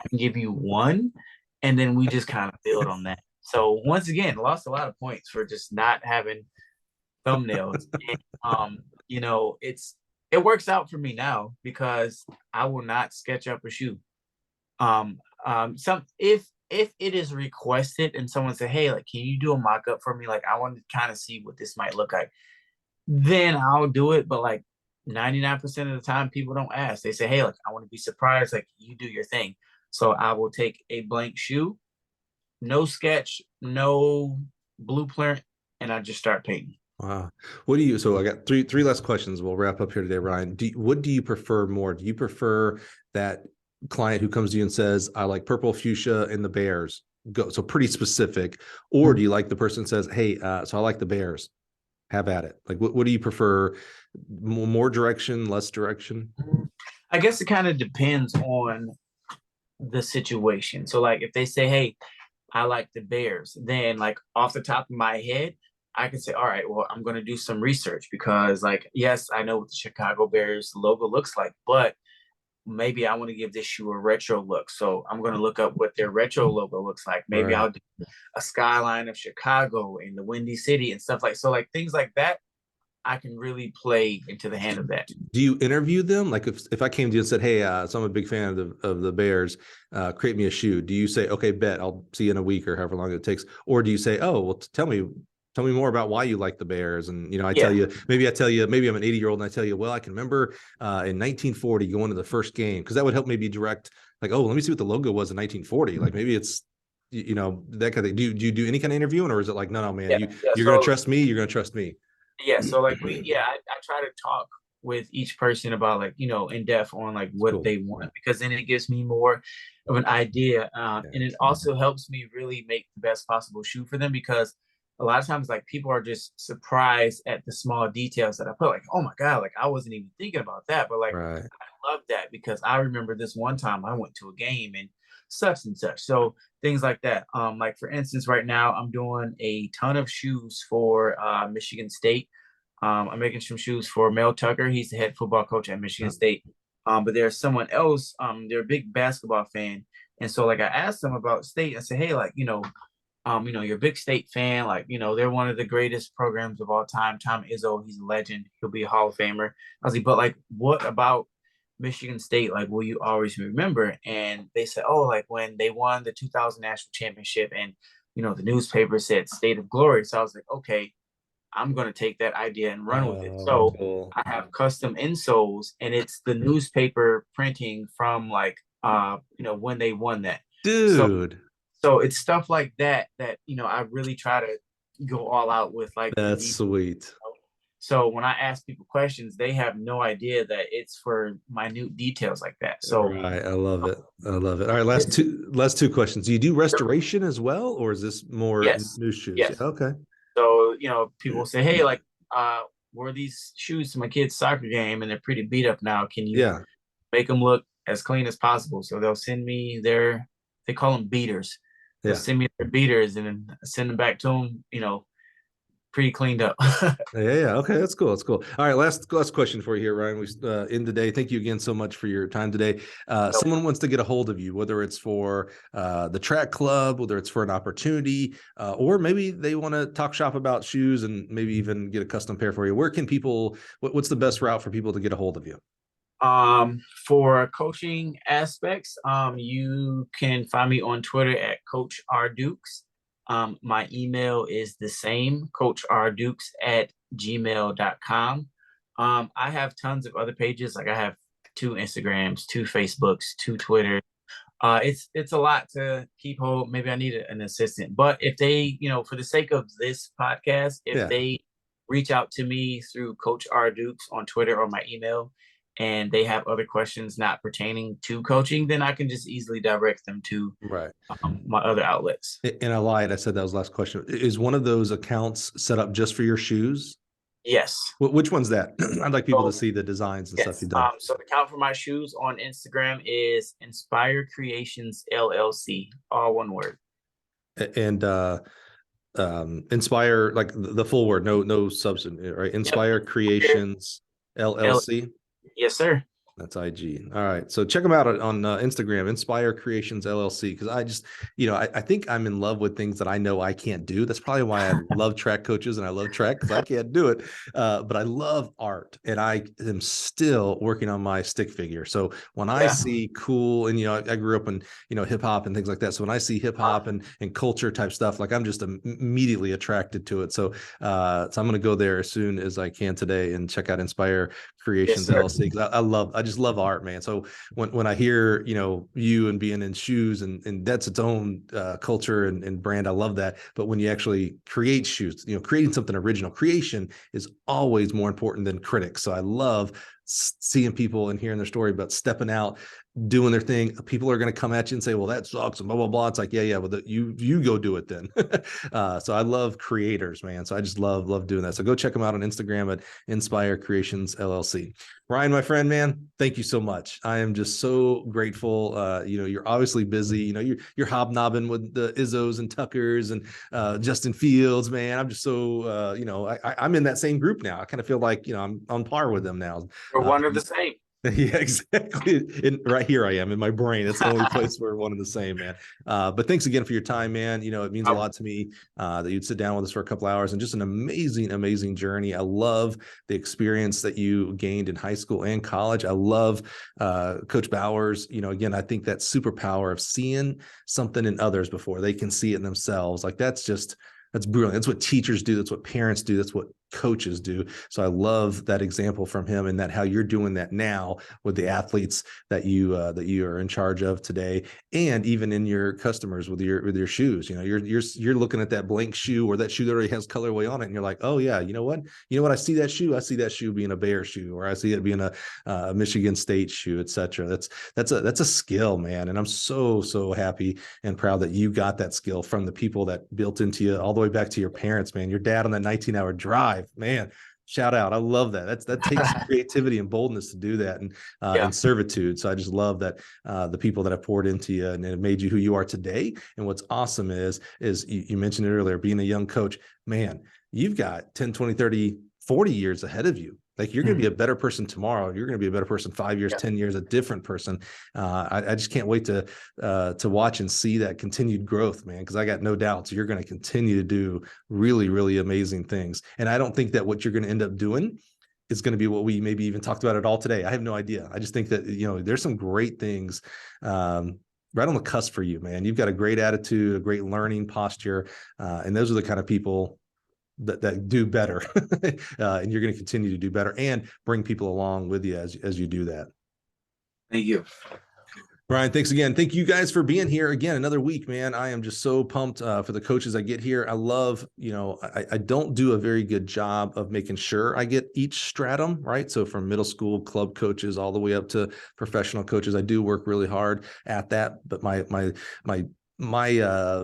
Speaker 2: I can give you one, and then we just kind of build on that. So once again, lost a lot of points for just not having thumbnails. And, it works out for me now because I will not sketch up a shoe. Some if it is requested and someone say, hey, like, can you do a mock-up for me? Like, I want to kind of see what this might look like. Then I'll do it. But like 99% of the time, people don't ask. They say, hey, like, I want to be surprised. Like, you do your thing. So I will take a blank shoe, no sketch, no blueprint, and I just start painting.
Speaker 1: Wow. So I got three last questions. We'll wrap up here today, Ryan. What do you prefer more? Do you prefer that client who comes to you and says, I like purple, fuchsia, and the Bears? So pretty specific. Or do you like the person says, hey, so I like the Bears? Have at it. Like, what do you prefer? More direction, less direction?
Speaker 2: I guess it kind of depends on the situation. So like if they say, hey, I like the Bears, then like off the top of my head, I can say, all right, well, I'm going to do some research because, like, yes, I know what the Chicago Bears logo looks like, but maybe I want to give this shoe a retro look. So I'm going to look up what their retro logo looks like. Maybe
Speaker 1: Right.
Speaker 2: I'll do a skyline of Chicago and the Windy City and stuff like so, like things like that. I can really play into the hand of that.
Speaker 1: Do you interview them? Like if I came to you and said, "Hey, so I'm a big fan of the Bears, create me a shoe." Do you say, "Okay, bet I'll see you in a week or however long it takes," or do you say, "Oh, well, tell me more about why you like the Bears?" And I tell
Speaker 2: Yeah,
Speaker 1: you, maybe I'm an 80-year-old and I tell you, well, I can remember in 1940 going to the first game because that would help me be direct. Like, oh, let me see what the logo was in 1940. Like maybe it's that kind of thing. Do you do any kind of interviewing, or is it like, no, man,
Speaker 2: yeah, yeah.
Speaker 1: you're gonna trust me, you're gonna trust me?
Speaker 2: Yeah, so like I try to talk with each person about like in depth on like
Speaker 1: It's
Speaker 2: what
Speaker 1: cool.
Speaker 2: they want because then it gives me more of an idea,
Speaker 1: Yeah.
Speaker 2: and it also helps me really make the best possible shoe for them because a lot of times like people are just surprised at the small details that I put like, oh my god, like I wasn't even thinking about that, but like
Speaker 1: Right.
Speaker 2: I love that because I remember this one time I went to a game and such and such. So things like that. Like for instance, right now I'm doing a ton of shoes for Michigan State. I'm making some shoes for Mel Tucker. He's the head football coach at Michigan
Speaker 1: Yep.
Speaker 2: State. But there's someone else. They're a big basketball fan, and so like I asked them about State. I said, hey, like you're a big State fan. Like they're one of the greatest programs of all time. Tom Izzo, he's a legend. He'll be a Hall of Famer. I was like, but like, what about Michigan State? Like, will you always remember? And they said, oh, like when they won the 2000 national championship, and the newspaper said State of Glory. So I was like, okay, I'm going to take that idea and run with it.
Speaker 1: Oh,
Speaker 2: So
Speaker 1: cool.
Speaker 2: I have custom insoles, and it's the newspaper printing from like when they won that. So
Speaker 1: Dude,
Speaker 2: it's stuff like that that I really try to go all out with like the
Speaker 1: that's
Speaker 2: details.
Speaker 1: sweet.
Speaker 2: So when I ask people questions, they have no idea that it's for minute details like that. So
Speaker 1: Right. I love it. I love it. All right.
Speaker 2: it's
Speaker 1: Last two questions. Do you do restoration as well, or is this more
Speaker 2: yes,
Speaker 1: new shoes? Yeah.
Speaker 2: yes.
Speaker 1: Okay.
Speaker 2: So people say, hey, like wore these shoes to my kid's soccer game and they're pretty beat up now. Can you
Speaker 1: Yeah.
Speaker 2: make them look as clean as possible? So they'll send me they call them beaters. They'll
Speaker 1: Yeah.
Speaker 2: send me their beaters and then send them back to them, pretty cleaned up.
Speaker 1: Yeah. Okay. That's cool. That's cool. All right. Last question for you here, Ryan. We end the day. Thank you again so much for your time today. Someone wants to get a hold of you, whether it's for the track club, whether it's for an opportunity, or maybe they want to talk shop about shoes and maybe even get a custom pair for you. Where can people? What's the best route for people to get a hold of you?
Speaker 2: For coaching aspects, you can find me on Twitter at Coach R Dukes. My email is the same, coachdukes@gmail.com. I have tons of other pages. Like I have 2 Instagrams, 2 Facebooks, 2 Twitter. It's a lot to keep hold. Maybe I need an assistant. But if they, for the sake of this podcast, if
Speaker 1: Yeah.
Speaker 2: they reach out to me through Coach R Dukes on Twitter or my email, and they have other questions not pertaining to coaching, then I can just easily direct them to
Speaker 1: Right.
Speaker 2: my other outlets.
Speaker 1: And I lied. I said that was the last question. Is one of those accounts set up just for your shoes?
Speaker 2: Yes.
Speaker 1: Which one's that? I'd like people to
Speaker 2: So
Speaker 1: see the designs and stuff
Speaker 2: yes.
Speaker 1: you've done.
Speaker 2: So the account for my shoes on Instagram is Inspire Creations LLC, all one word.
Speaker 1: And Inspire, like the full word, no substance, right? Inspire
Speaker 2: Yep.
Speaker 1: Creations LLC.
Speaker 2: Yes, sir.
Speaker 1: That's IG. All right. So check them out on Instagram, Inspire Creations LLC. Because I just, I think I'm in love with things that I know I can't do. That's probably why I love track coaches and I love track because I can't do it. But I love art and I am still working on my stick figure. So when I see cool, and, I grew up in, hip hop and things like that. So when I see hip hop and culture type stuff, like I'm just immediately attracted to it. So I'm going to go there as soon as I can today and check out Inspire Creations LLC because I just love art, man. So when I hear you and being in shoes and that's its own culture and brand, I love that. But when you actually create shoes, creating something original, creation is always more important than critics. So I love seeing people and hearing their story about stepping out, doing their thing. People are going to come at you and say, well, that sucks and blah, blah, blah. It's like, yeah, well, you go do it then. So I love creators, man. So I just love doing that. So go check them out on Instagram at Inspire Creations LLC. Ryan, my friend, man, thank you so much. I am just so grateful. You're obviously busy. You're hobnobbing with the Izzos and Tuckers and Justin Fields, man. I'm just so, I'm in that same group now. I kind of feel like, I'm on par with them now.
Speaker 2: We're one of the same.
Speaker 1: Yeah, exactly. Right here I am in my brain. It's the only place where we're one and the same, man. But thanks again for your time, man. It means a lot to me that you'd sit down with us for a couple hours, and just an amazing journey. I love the experience that you gained in high school and college. I love Coach Bowers. Again, I think that superpower of seeing something in others before they can see it in themselves. Like that's brilliant. That's what teachers do. That's what parents do. That's what coaches do. So I love that example from him, and that how you're doing that now with the athletes that you are in charge of today, and even in your customers with your shoes. You're looking at that blank shoe, or that shoe that already has colorway on it, and you're like, oh yeah, you know what? I see that shoe being a Bear shoe, or I see it being a Michigan State shoe, etc. That's a skill, man. And I'm so happy and proud that you got that skill from the people that built into you, all the way back to your parents, man. Your dad on that 19-hour drive, man, shout out. I love that. That takes creativity and boldness to do that, and servitude. So I just love that the people that have poured into you and have made you who you are today. And what's awesome is you mentioned it earlier, being a young coach, man, you've got 10, 20, 30, 40 years ahead of you. Like you're going to be a better person tomorrow. You're going to be a better person 5 years, 10 years, a different person. I just can't wait to watch and see that continued growth, man, because I got no doubts you're going to continue to do really amazing things. And I don't think that what you're going to end up doing is going to be what we maybe even talked about at all today. I have no idea. I just think that, there's some great things right on the cusp for you, man. You've got a great attitude, a great learning posture. And those are the kind of people that do better. And you're going to continue to do better and bring people along with you as you do that.
Speaker 2: Thank you,
Speaker 1: Brian. Thanks again. Thank you guys for being here again. Another week, man. I am just so pumped for the coaches I get here. I love, I don't do a very good job of making sure I get each stratum, right? So from middle school club coaches all the way up to professional coaches, I do work really hard at that. But my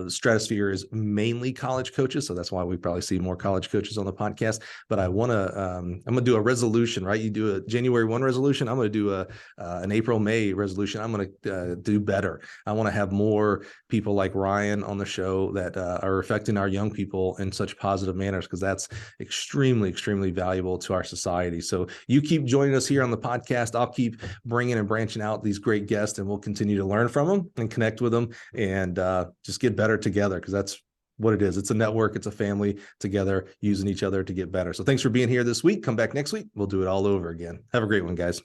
Speaker 1: stratosphere is mainly college coaches. So that's why we probably see more college coaches on the podcast. But I'm going to do a resolution, right? You do a January 1 resolution. I'm going to do an April, May resolution. I'm going to do better. I want to have more people like Ryan on the show that are affecting our young people in such positive manners, because that's extremely valuable to our society. So you keep joining us here on the podcast. I'll keep bringing and branching out these great guests, and we'll continue to learn from them and connect with them, and just get better together, because that's what it is. It's a network. It's a family together, using each other to get better. So thanks for being here this week. Come back next week. We'll do it all over again. Have a great one, guys.